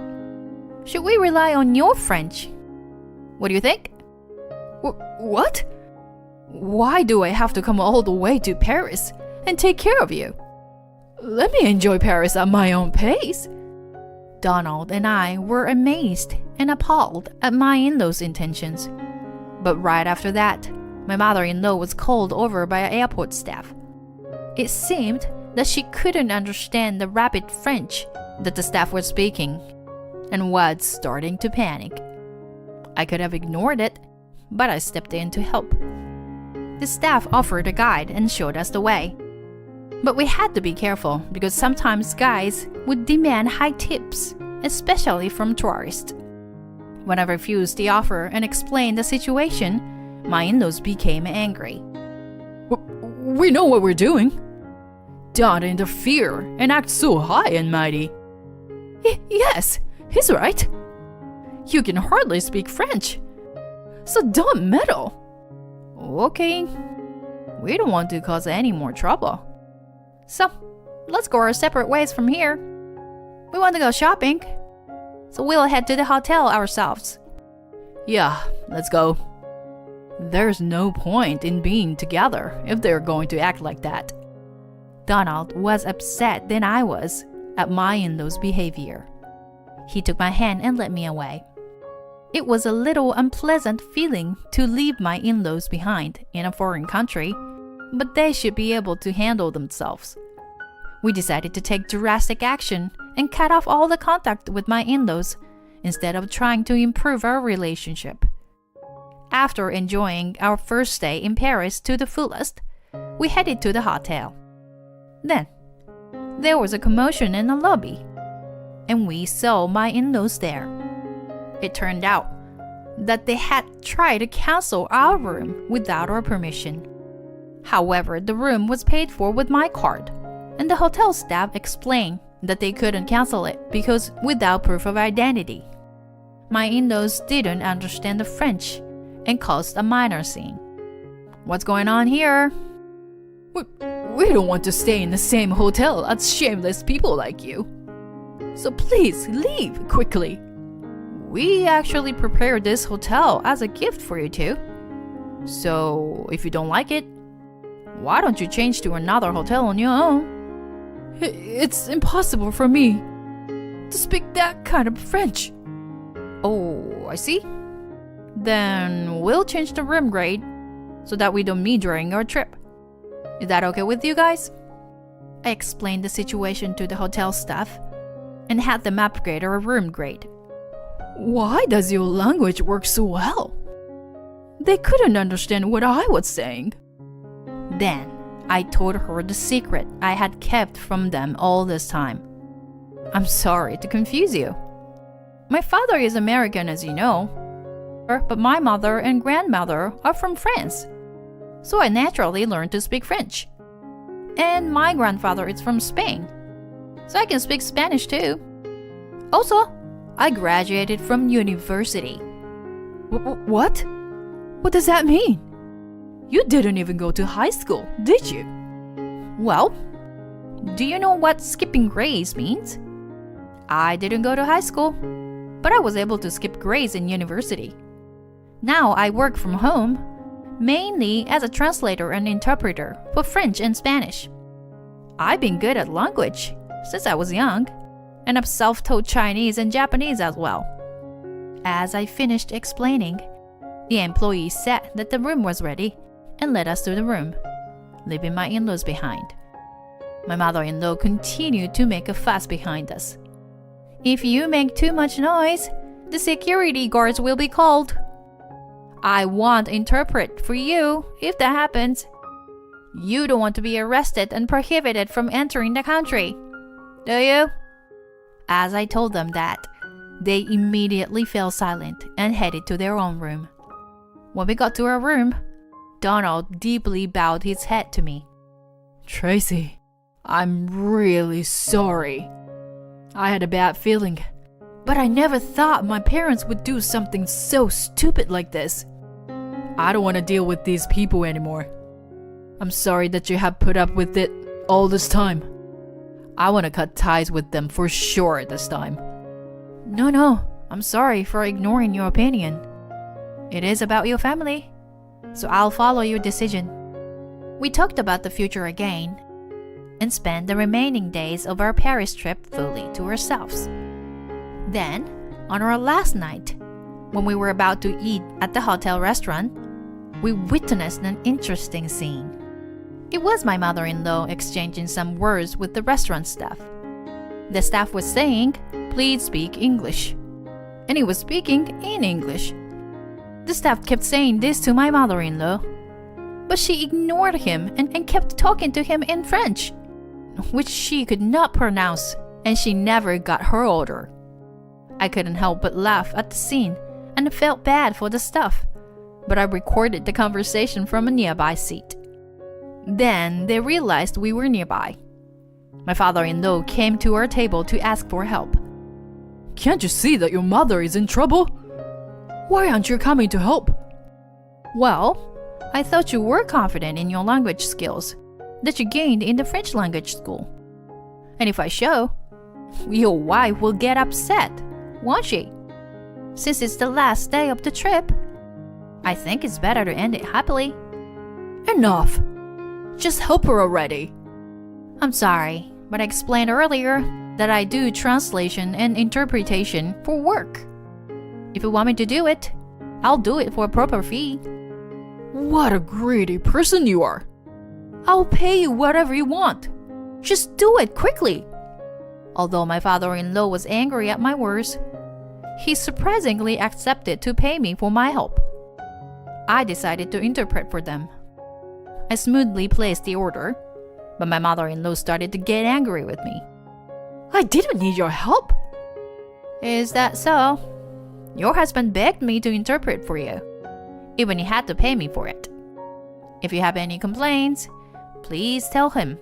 should we rely on your French? What do you think? What? Why do I have to come all the way to Paris and take care of you? Let me enjoy Paris at my own pace. Donald and I were amazed and appalled at my in-laws' intentions. But right after that, my mother-in-law was called over by airport staff. It seemed that she couldn't understand the rapid French that the staff was speaking and was starting to panic. I could have ignored it, but I stepped in to help. The staff offered a guide and showed us the way. But we had to be careful because sometimes guys would demand high tips, especially from tourists. When I refused the offer and explained the situation, my in-laws became angry. We know what we're doing. Don't interfere and act so high and mighty. Yes, he's right. You can hardly speak French, so don't meddle. Okay, we don't want to cause any more trouble. So, let's go our separate ways from here. We want to go shopping, so we'll head to the hotel ourselves. Yeah, let's go. There's no point in being together if they're going to act like that. Donald was upset than I was at my in-laws' behavior. He took my hand and led me away. It was a little unpleasant feeling to leave my in-laws behind in a foreign country, but they should be able to handle themselves. We decided to take drastic action and cut off all the contact with my in-laws instead of trying to improve our relationship. After enjoying our first stay in Paris to the fullest, we headed to the hotel. Then, there was a commotion in the lobby, and we saw my in-laws there. It turned out that they had tried to cancel our room without our permission. However, the room was paid for with my card, and the hotel staff explained that they couldn't cancel it because without proof of identity. My in-laws didn't understand the French and caused a minor scene. What's going on here? We don't want to stay in the same hotel as shameless people like you. So please leave quickly. We actually prepared this hotel as a gift for you two. So if you don't like it, why don't you change to another hotel on your own? It's impossible for me to speak that kind of French. Oh, I see. Then we'll change the room grade so that we don't meet during our trip. Is that okay with you guys? I explained the situation to the hotel staff and had them upgrade our room grade. Why does your language work so well? They couldn't understand what I was saying. Then I told her the secret I had kept from them all this time. I'm sorry to confuse you. My father is American, as you know, but my mother and grandmother are from France, so I naturally learned to speak French. And my grandfather is from Spain, so I can speak Spanish too. Also, I graduated from university. What? What does that mean? You didn't even go to high school, did you? Well, do you know what skipping grades means? I didn't go to high school, but I was able to skip grades in university. Now I work from home, mainly as a translator and interpreter for French and Spanish. I've been good at language since I was young, and I've self-taught Chinese and Japanese as well. As I finished explaining, the employee said that the room was ready and led us to the room, leaving my in-laws behind. My mother-in-law continued to make a fuss behind us. If you make too much noise, the security guards will be called. I won't interpret for you if that happens. You don't want to be arrested and prohibited from entering the country, do you? As I told them that, they immediately fell silent and headed to their own room. When we got to our room, Donald deeply bowed his head to me. Tracy, I'm really sorry. I had a bad feeling, but I never thought my parents would do something so stupid like this. I don't want to deal with these people anymore. I'm sorry that you have put up with it all this time. I want to cut ties with them for sure this time. No, I'm sorry for ignoring your opinion. It is about your family, so I'll follow your decision. We talked about the future again and spent the remaining days of our Paris trip fully to ourselves. Then, on our last night, when we were about to eat at the hotel restaurant, we witnessed an interesting scene. It was my mother-in-law exchanging some words with the restaurant staff. The staff was saying, "Please speak English," and he was speaking in English. The staff kept saying this to my mother-in-law, but she ignored him and kept talking to him in French, which she could not pronounce, and she never got her order. I couldn't help but laugh at the scene and felt bad for the staff, but I recorded the conversation from a nearby seat. Then they realized we were nearby. My father-in-law came to our table to ask for help. Can't you see that your mother is in trouble? Why aren't you coming to help? Well, I thought you were confident in your language skills that you gained in the French language school. And if I show, your wife will get upset, won't she? Since it's the last day of the trip, I think it's better to end it happily. Enough! Just help her already. I'm sorry, but I explained earlier that I do translation and interpretation for work. If you want me to do it, I'll do it for a proper fee. What a greedy person you are. I'll pay you whatever you want. Just do it quickly. Although my father-in-law was angry at my words, he surprisingly accepted to pay me for my help. I decided to interpret for them. I smoothly placed the order, but my mother-in-law started to get angry with me. I didn't need your help. Is that so? Your husband begged me to interpret for you, even he had to pay me for it. If you have any complaints, please tell him,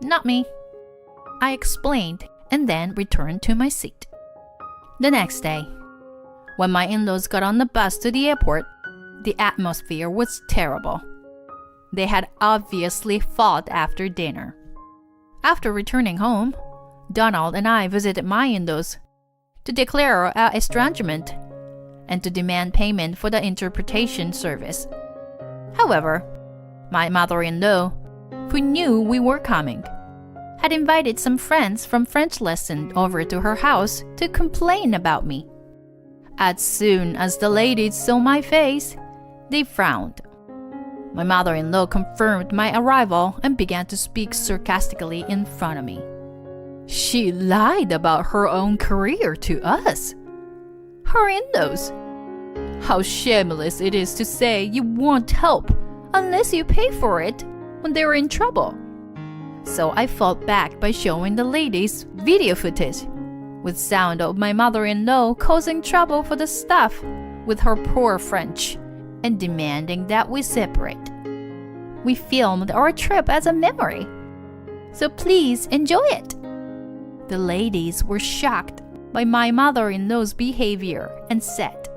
not me. I explained and then returned to my seat. The next day, when my in-laws got on the bus to the airport, the atmosphere was terrible. They had obviously fought after dinner. After returning home, Donald and I visited my in-laws to declare our estrangement and to demand payment for the interpretation service. However, my mother-in-law, who knew we were coming, had invited some friends from French lesson over to her house to complain about me. As soon as the ladies saw my face, they frowned. My mother-in-law confirmed my arrival and began to speak sarcastically in front of me. She lied about her own career to us. Her in-laws. How shameless it is to say you won't help unless you pay for it when they were in trouble. So I fought back by showing the ladies video footage with sound of my mother-in-law causing trouble for the staff with her poor French and demanding that we separate. We filmed our trip as a memory, so please enjoy it. The ladies were shocked by my mother-in-law's behavior and said,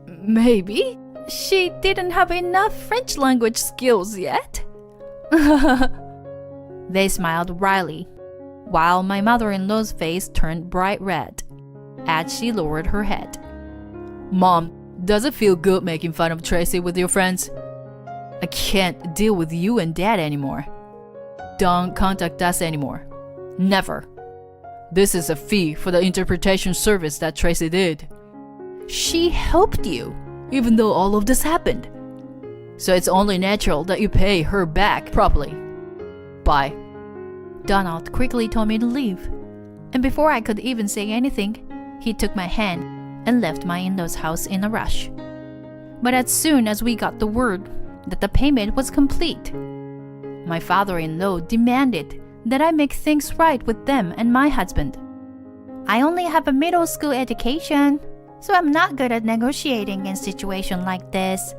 Maybe she didn't have enough French language skills yet. They smiled wryly, while my mother-in-law's face turned bright red as she lowered her head. Mom, does it feel good making fun of Tracy with your friends? I can't deal with you and Dad anymore. Don't contact us anymore. Never. This is a fee for the interpretation service that Tracy did. She helped you, even though all of this happened. So it's only natural that you pay her back properly. Bye. Donald quickly told me to leave, and before I could even say anything, he took my hand and left my in-laws' house in a rush. But as soon as we got the word that the payment was complete, my father-in-law demanded that I make things right with them and my husband. I only have a middle school education, so I'm not good at negotiating in situations like this.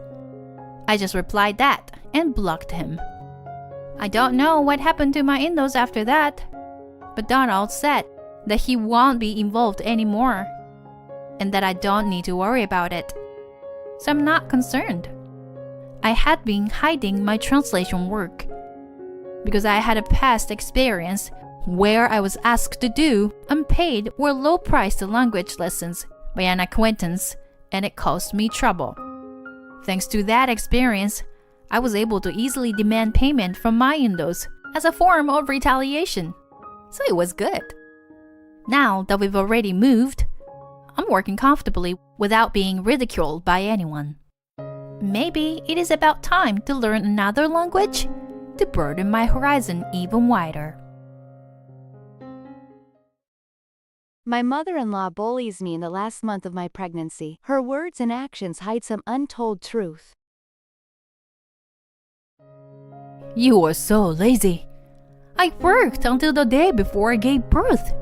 I just replied that and blocked him. I don't know what happened to my in-laws after that, but Donald said that he won't be involved anymore and that I don't need to worry about it. So I'm not concerned. I had been hiding my translation work because I had a past experience where I was asked to do unpaid or low-priced language lessons by an acquaintance, and it caused me trouble. Thanks to that experience, I was able to easily demand payment from my in-laws as a form of retaliation. So it was good. Now that we've already moved, I'm working comfortably without being ridiculed by anyone. Maybe it is about time to learn another language to broaden my horizon even wider. My mother-in-law bullies me in the last month of my pregnancy. Her words and actions hide some untold truth. You are so lazy. I worked until the day before I gave birth.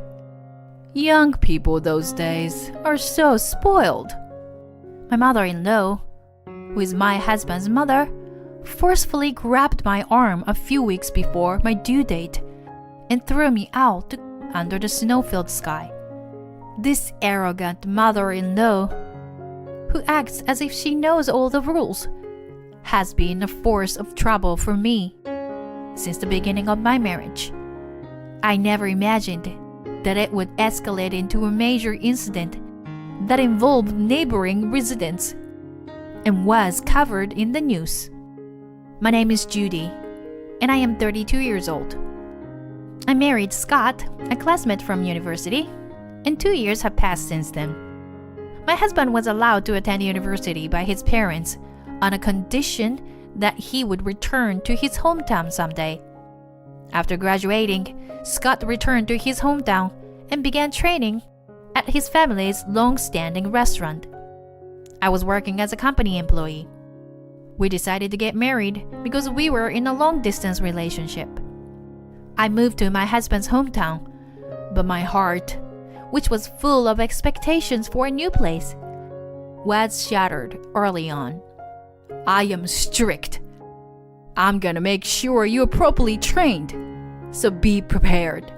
Young people those days are so spoiled. My mother-in-law, who is my husband's mother, forcefully grabbed my arm a few weeks before my due date and threw me out under the snow-filled sky. This arrogant mother-in-law, who acts as if she knows all the rules, has been a force of trouble for me since the beginning of my marriage. I never imagined that it would escalate into a major incident that involved neighboring residents and was covered in the news. My name is Judy, and I am 32 years old. I married Scott, a classmate from university, and 2 years have passed since then. My husband was allowed to attend university by his parents on a condition that he would return to his hometown someday. After graduating, Scott returned to his hometown and began training at his family's long-standing restaurant. I was working as a company employee. We decided to get married because we were in a long-distance relationship. I moved to my husband's hometown, but my heart, which was full of expectations for a new place, was shattered early on. I am strict. I'm gonna make sure you're properly trained, so be prepared.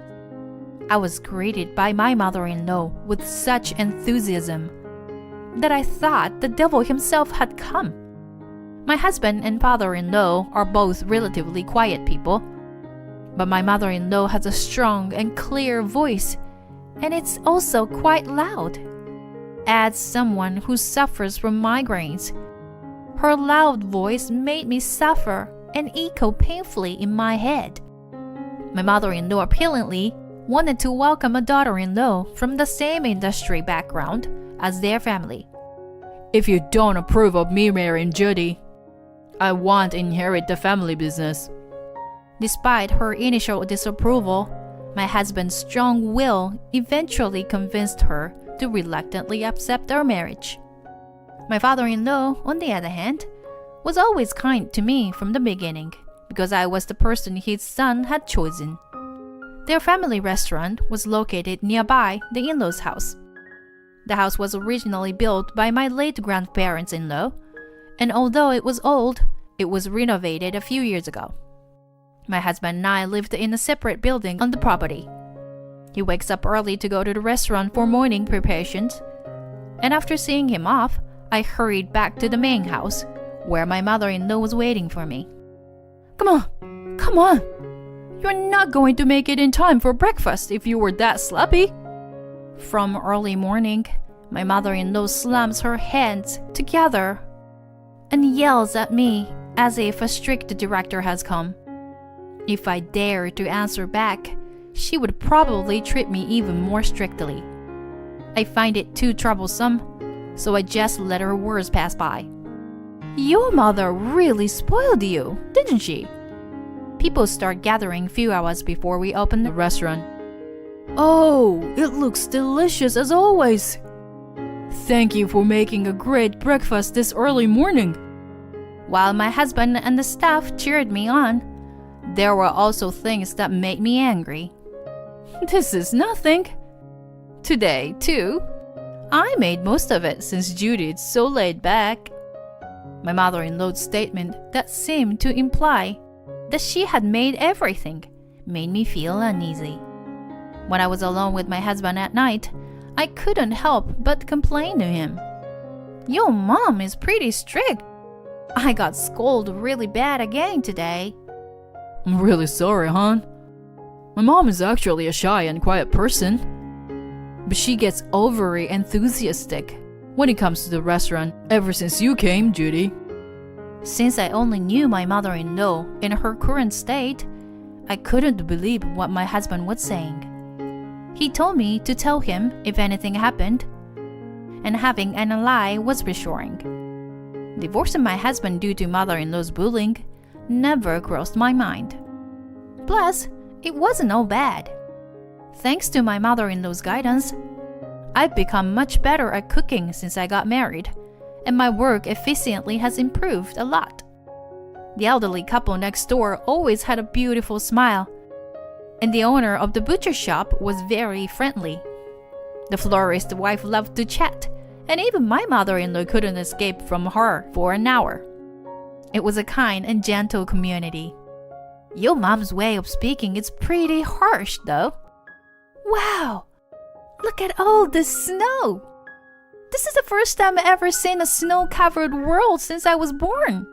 I was greeted by my mother-in-law with such enthusiasm that I thought the devil himself had come. My husband and father-in-law are both relatively quiet people, but my mother-in-law has a strong and clear voice, and it's also quite loud. As someone who suffers from migraines, her loud voice made me suffer and echo painfully in my head. My mother-in-law apparently wanted to welcome a daughter-in-law from the same industry background as their family. If you don't approve of me marrying Judy, I won't inherit the family business. Despite her initial disapproval, my husband's strong will eventually convinced her to reluctantly accept our marriage. My father-in-law, on the other hand, was always kind to me from the beginning because I was the person his son had chosen. Their family restaurant was located nearby the in-laws' house. The house was originally built by my late grandparents-in-law, and although it was old, it was renovated a few years ago. My husband and I lived in a separate building on the property. He wakes up early to go to the restaurant for morning preparations, and after seeing him off, I hurried back to the main house, where my mother-in-law was waiting for me. Come on! You're not going to make it in time for breakfast if you were that sloppy. From early morning, my mother-in-law slams her hands together and yells at me as if a strict director has come. If I dare to answer back, she would probably treat me even more strictly. I find it too troublesome, so I just let her words pass by. Your mother really spoiled you, didn't she? People start gathering a few hours before we open the restaurant. Oh, it looks delicious as always. Thank you for making a great breakfast this early morning. While my husband and the staff cheered me on, there were also things that made me angry. This is nothing. Today, too, I made most of it since Judy's so laid back. My mother-in-law's statement that seemed to imply that she had made everything made me feel uneasy. When I was alone with my husband at night, I couldn't help but complain to him. Your mom is pretty strict. I got scolded really bad again today. I'm really sorry, hon. My mom is actually a shy and quiet person, but she gets overly enthusiastic when it comes to the restaurant ever since you came, Judy. Since I only knew my mother-in-law in her current state, I couldn't believe what my husband was saying. He told me to tell him if anything happened, and having an ally was reassuring. Divorcing my husband due to mother-in-law's bullying never crossed my mind. Plus, it wasn't all bad. Thanks to my mother-in-law's guidance, I've become much better at cooking since I got married, and my work efficiency has improved a lot. The elderly couple next door always had a beautiful smile, and the owner of the butcher shop was very friendly. The florist's wife loved to chat, and even my mother-in-law couldn't escape from her for an hour. It was a kind and gentle community. Your mom's way of speaking is pretty harsh, though. Wow! Look at all this snow! This is the first time I've ever seen a snow-covered world since I was born.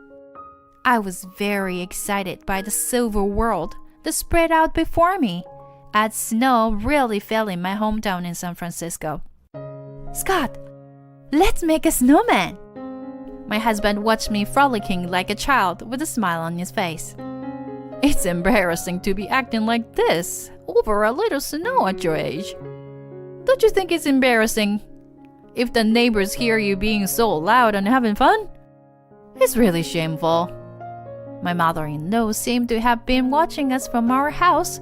I was very excited by the silver world that spread out before me, as snow really fell in my hometown in San Francisco. Scott, let's make a snowman! My husband watched me frolicking like a child with a smile on his face. It's embarrassing to be acting like this over a little snow at your age. Don't you think it's embarrassing if the neighbors hear you being so loud and having fun? It's really shameful. My mother-in-law seemed to have been watching us from our house,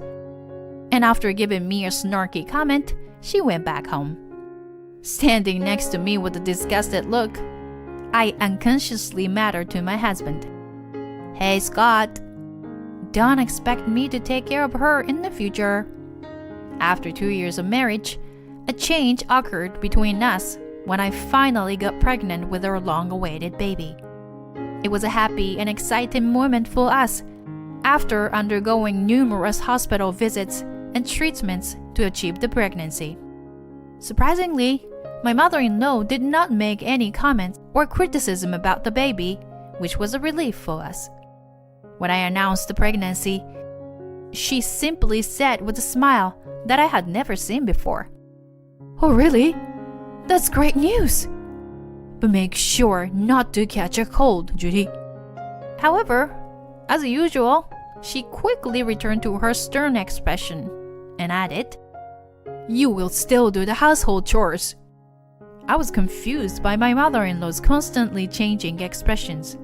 and after giving me a snarky comment, she went back home. Standing next to me with a disgusted look, I unconsciously muttered to my husband, "Hey, Scott, don't expect me to take care of her in the future." After 2 years of marriage, a change occurred between us when I finally got pregnant with our long-awaited baby. It was a happy and exciting moment for us after undergoing numerous hospital visits and treatments to achieve the pregnancy. Surprisingly, my mother-in-law did not make any comments or criticism about the baby, which was a relief for us. When I announced the pregnancy, she simply said with a smile that I had never seen before, "Oh, really? That's great news. But make sure not to catch a cold, Judy." However, as usual, she quickly returned to her stern expression and added, "You will still do the household chores." I was confused by my mother-in-law's constantly changing expressions.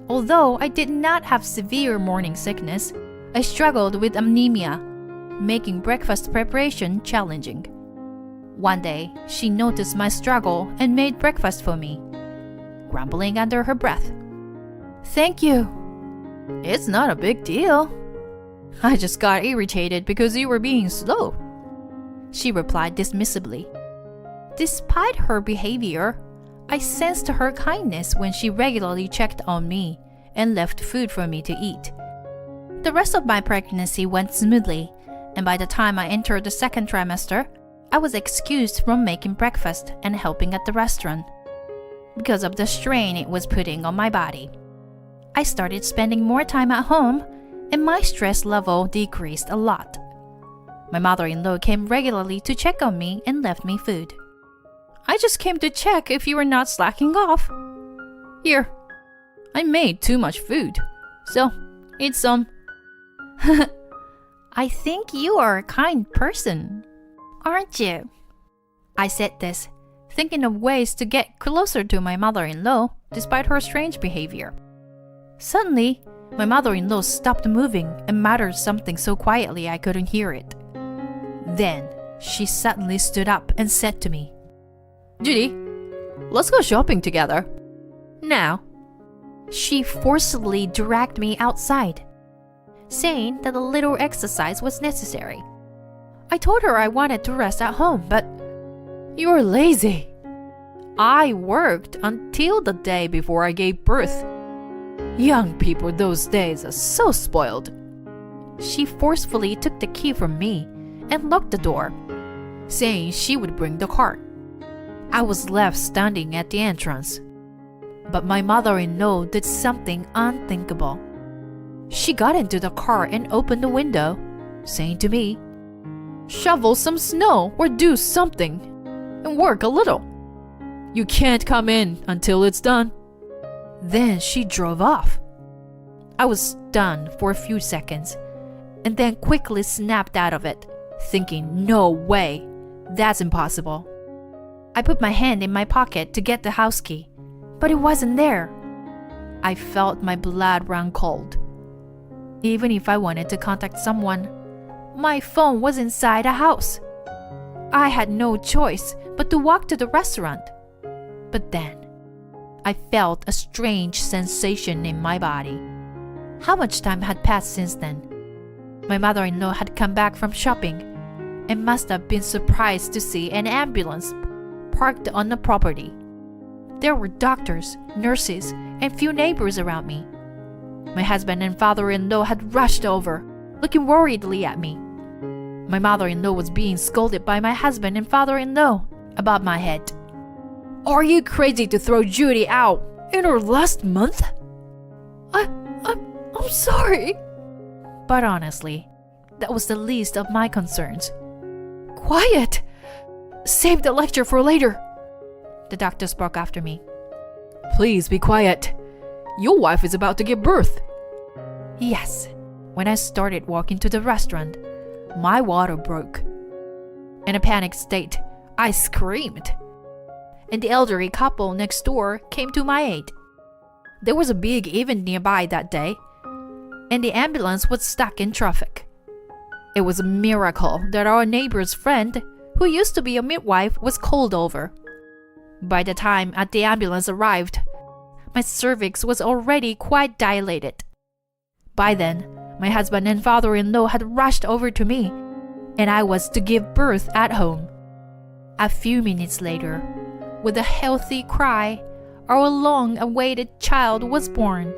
Although I did not have severe morning sickness, I struggled with anemia, making breakfast preparation challenging. One day, she noticed my struggle and made breakfast for me, grumbling under her breath. "Thank you." "It's not a big deal. I just got irritated because you were being slow," she replied dismissively. Despite her behavior, I sensed her kindness when she regularly checked on me and left food for me to eat. The rest of my pregnancy went smoothly, and by the time I entered the second trimester, I was excused from making breakfast and helping at the restaurant because of the strain it was putting on my body. I started spending more time at home, and my stress level decreased a lot. My mother-in-law came regularly to check on me and left me food. "I just came to check if you were not slacking off. Here, I made too much food, so eat some." "I think you are a kind person, aren't you?" I said this, thinking of ways to get closer to my mother-in-law despite her strange behavior. Suddenly, my mother-in-law stopped moving and muttered something so quietly I couldn't hear it. Then, she suddenly stood up and said to me, "Judy, let's go shopping together. Now." She forcibly dragged me outside, saying that a little exercise was necessary. I told her I wanted to rest at home, but "You're lazy. I worked until the day before I gave birth. Young people those days are so spoiled." She forcefully took the key from me and locked the door, saying she would bring the cart. I was left standing at the entrance. But my mother-in-law did something unthinkable. She got into the car and opened the window, saying to me, "Shovel some snow or do something, and work a little. You can't come in until it's done." Then she drove off. I was stunned for a few seconds, and then quickly snapped out of it, thinking, "No way, that's impossible." I put my hand in my pocket to get the house key, but it wasn't there. I felt my blood run cold. Even if I wanted to contact someone, my phone was inside a house. I had no choice but to walk to the restaurant. But then, I felt a strange sensation in my body. How much time had passed since then? My mother-in-law had come back from shopping and must have been surprised to see an ambulance parked on the property. There were doctors, nurses, and few neighbors around me. My husband and father-in-law had rushed over, looking worriedly at me. My mother-in-law was being scolded by my husband and father-in-law about my head. "Are you crazy to throw Judy out in her last month?" I'm sorry." But honestly, that was the least of my concerns. "Quiet! Save the lecture for later," the doctor spoke after me. "Please be quiet. Your wife is about to give birth." Yes, when I started walking to the restaurant, my water broke. In a panicked state, I screamed, and the elderly couple next door came to my aid. There was a big event nearby that day, and the ambulance was stuck in traffic. It was a miracle that our neighbor's friend, who used to be a midwife, was called over. By the time the ambulance arrived, my cervix was already quite dilated. By then, my husband and father-in-law had rushed over to me, and I was to give birth at home. A few minutes later, with a healthy cry, our long-awaited child was born.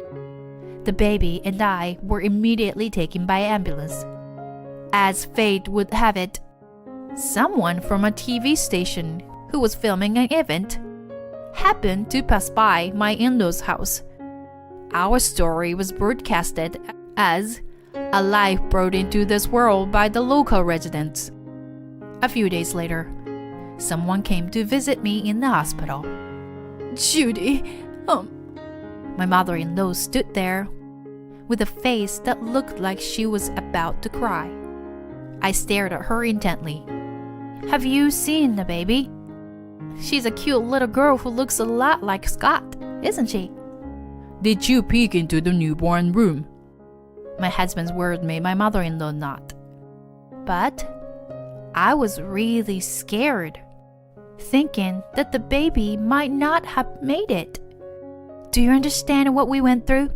The baby and I were immediately taken by ambulance. As fate would have it, someone from a TV station who was filming an event happened to pass by my in-laws' house. Our story was broadcasted as a life brought into this world by the local residents. A few days later, someone came to visit me in the hospital. "Judy, My mother-in-law stood there with a face that looked like she was about to cry. I stared at her intently. "Have you seen the baby? She's a cute little girl who looks a lot like Scott, isn't she?" Did you peek into the newborn room? My husband's word made my mother-in-law nod. But I was really scared, thinking that the baby might not have made it. Do you understand what we went through?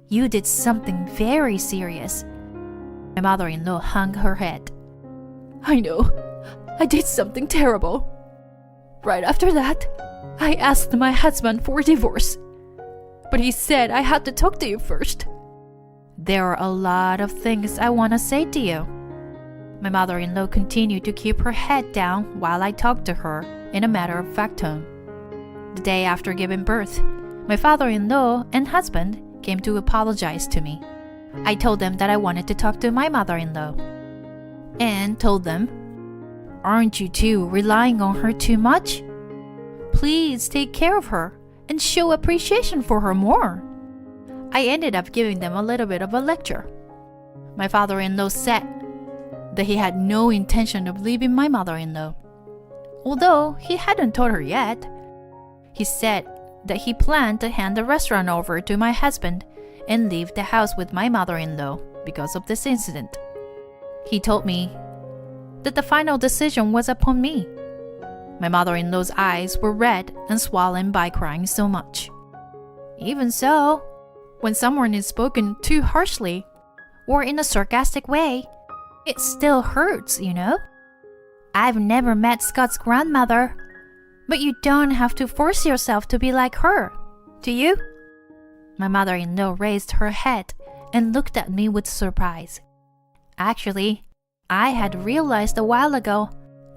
You did something very serious. My mother-in-law hung her head. I know. I did something terrible. Right after that, I asked my husband for a divorce. But he said I had to talk to you first. There are a lot of things I want to say to you. My mother-in-law continued to keep her head down while I talked to her in a matter-of-fact tone. The day after giving birth, my father-in-law and husband came to apologize to me. I told them that I wanted to talk to my mother-in-law and told them, "Aren't you two relying on her too much? Please take care of her and show appreciation for her more." I ended up giving them a little bit of a lecture. My father-in-law said that he had no intention of leaving my mother-in-law, although he hadn't told her yet. He said that he planned to hand the restaurant over to my husband and leave the house with my mother-in-law because of this incident. He told me that the final decision was upon me. My mother-in-law's eyes were red and swollen by crying so much. Even so, when someone is spoken too harshly or in a sarcastic way, it still hurts, you know? I've never met Scott's grandmother, but you don't have to force yourself to be like her, do you? My mother-in-law raised her head and looked at me with surprise. Actually, I had realized a while ago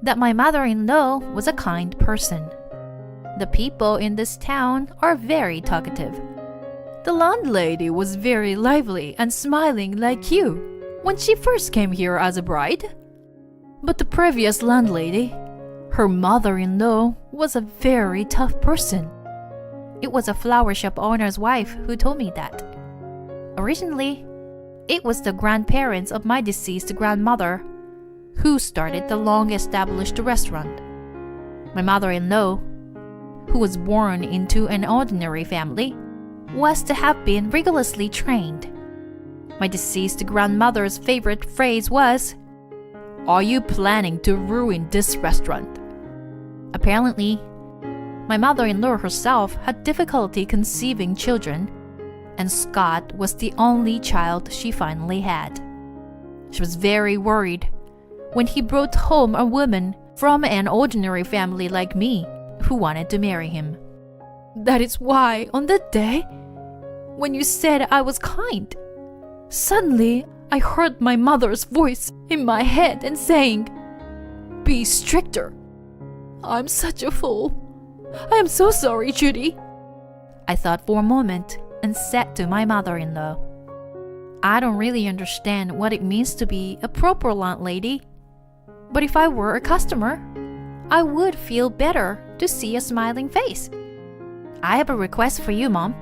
that my mother-in-law was a kind person. The people in this town are very talkative. The landlady was very lively and smiling like you when she first came here as a bride. But the previous landlady, her mother-in-law, was a very tough person. It was a flower shop owner's wife who told me that. Originally, it was the grandparents of my deceased grandmother who started the long-established restaurant. My mother-in-law, who was born into an ordinary family, was to have been rigorously trained. My deceased grandmother's favorite phrase was, "Are you planning to ruin this restaurant?" Apparently, my mother-in-law herself had difficulty conceiving children, and Scott was the only child she finally had. She was very worried when he brought home a woman from an ordinary family like me who wanted to marry him. That is why, on that day, when you said I was kind, suddenly I heard my mother's voice in my head and saying, "Be stricter." I'm such a fool. I am so sorry, Judy. I thought for a moment and said to my mother-in-law, "I don't really understand what it means to be a proper landlady, but if I were a customer, I would feel better to see a smiling face. I have a request for you, Mom.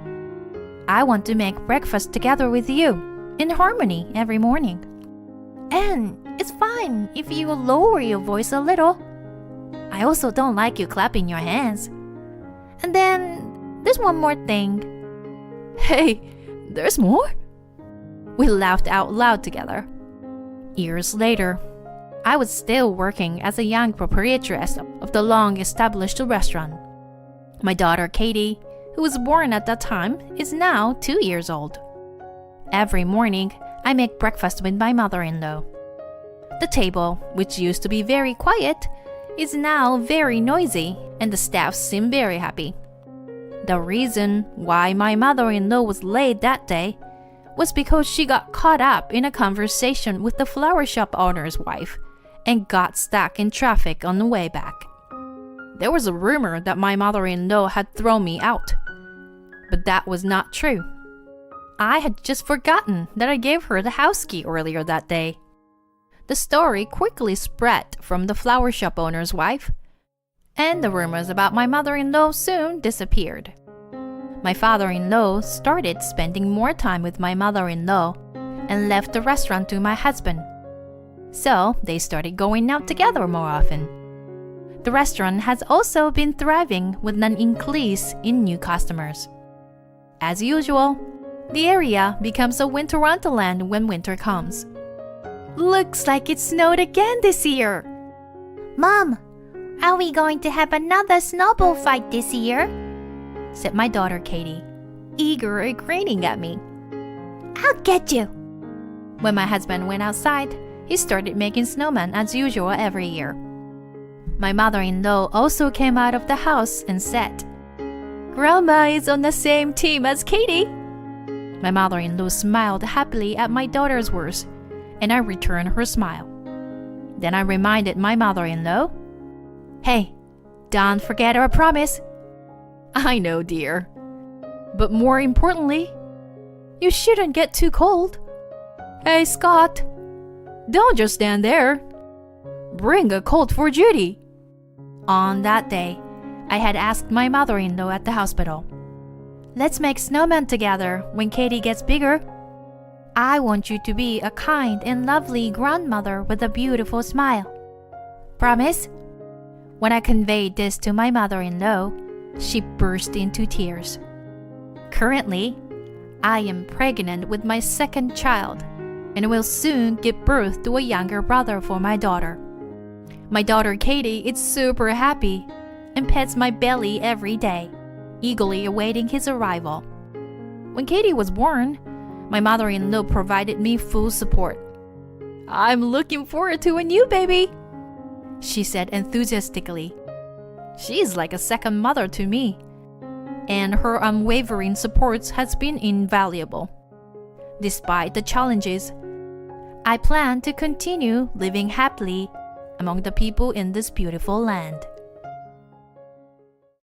I want to make breakfast together with you, in harmony every morning. And it's fine if you lower your voice a little. I also don't like you clapping your hands. And then there's one more thing." Hey, there's more? We laughed out loud together. Years later, I was still working as a young proprietress of the long-established restaurant. My daughter Katie, who was born at that time, is now 2 years old. Every morning, I make breakfast with my mother-in-law. The table, which used to be very quiet, is now very noisy, and the staff seem very happy. The reason why my mother-in-law was late that day was because she got caught up in a conversation with the flower shop owner's wife and got stuck in traffic on the way back. There was a rumor that my mother-in-law had thrown me out, but that was not true. I had just forgotten that I gave her the house key earlier that day. The story quickly spread from the flower shop owner's wife, and the rumors about my mother-in-law soon disappeared. My father-in-law started spending more time with my mother-in-law and left the restaurant to my husband. So they started going out together more often. The restaurant has also been thriving with an increase in new customers. As usual, the area becomes a winter wonderland when winter comes. Looks like it snowed again this year. Mom, are we going to have another snowball fight this year? Said my daughter Katie, eager and grinning at me. I'll get you. When my husband went outside, he started making snowmen as usual every year. My mother-in-law also came out of the house and said, "Grandma is on the same team as Katie." My mother-in-law smiled happily at my daughter's words, and I returned her smile. Then I reminded my mother-in-law, "Hey, don't forget our promise." "I know, dear. But more importantly, you shouldn't get too cold. Hey, Scott, don't just stand there. Bring a coat for Judy." On that day, I had asked my mother-in-law at the hospital, "Let's make snowmen together when Katie gets bigger. I want you to be a kind and lovely grandmother with a beautiful smile. Promise?" When I conveyed this to my mother-in-law, she burst into tears. Currently, I am pregnant with my second child and will soon give birth to a younger brother for my daughter. My daughter Katie is super happy and pets my belly every day, eagerly awaiting his arrival. When Katie was born, my mother-in-law provided me full support. "I'm looking forward to a new baby," she said enthusiastically. She's like a second mother to me, and her unwavering support has been invaluable. Despite the challenges, I plan to continue living happily among the people in this beautiful land.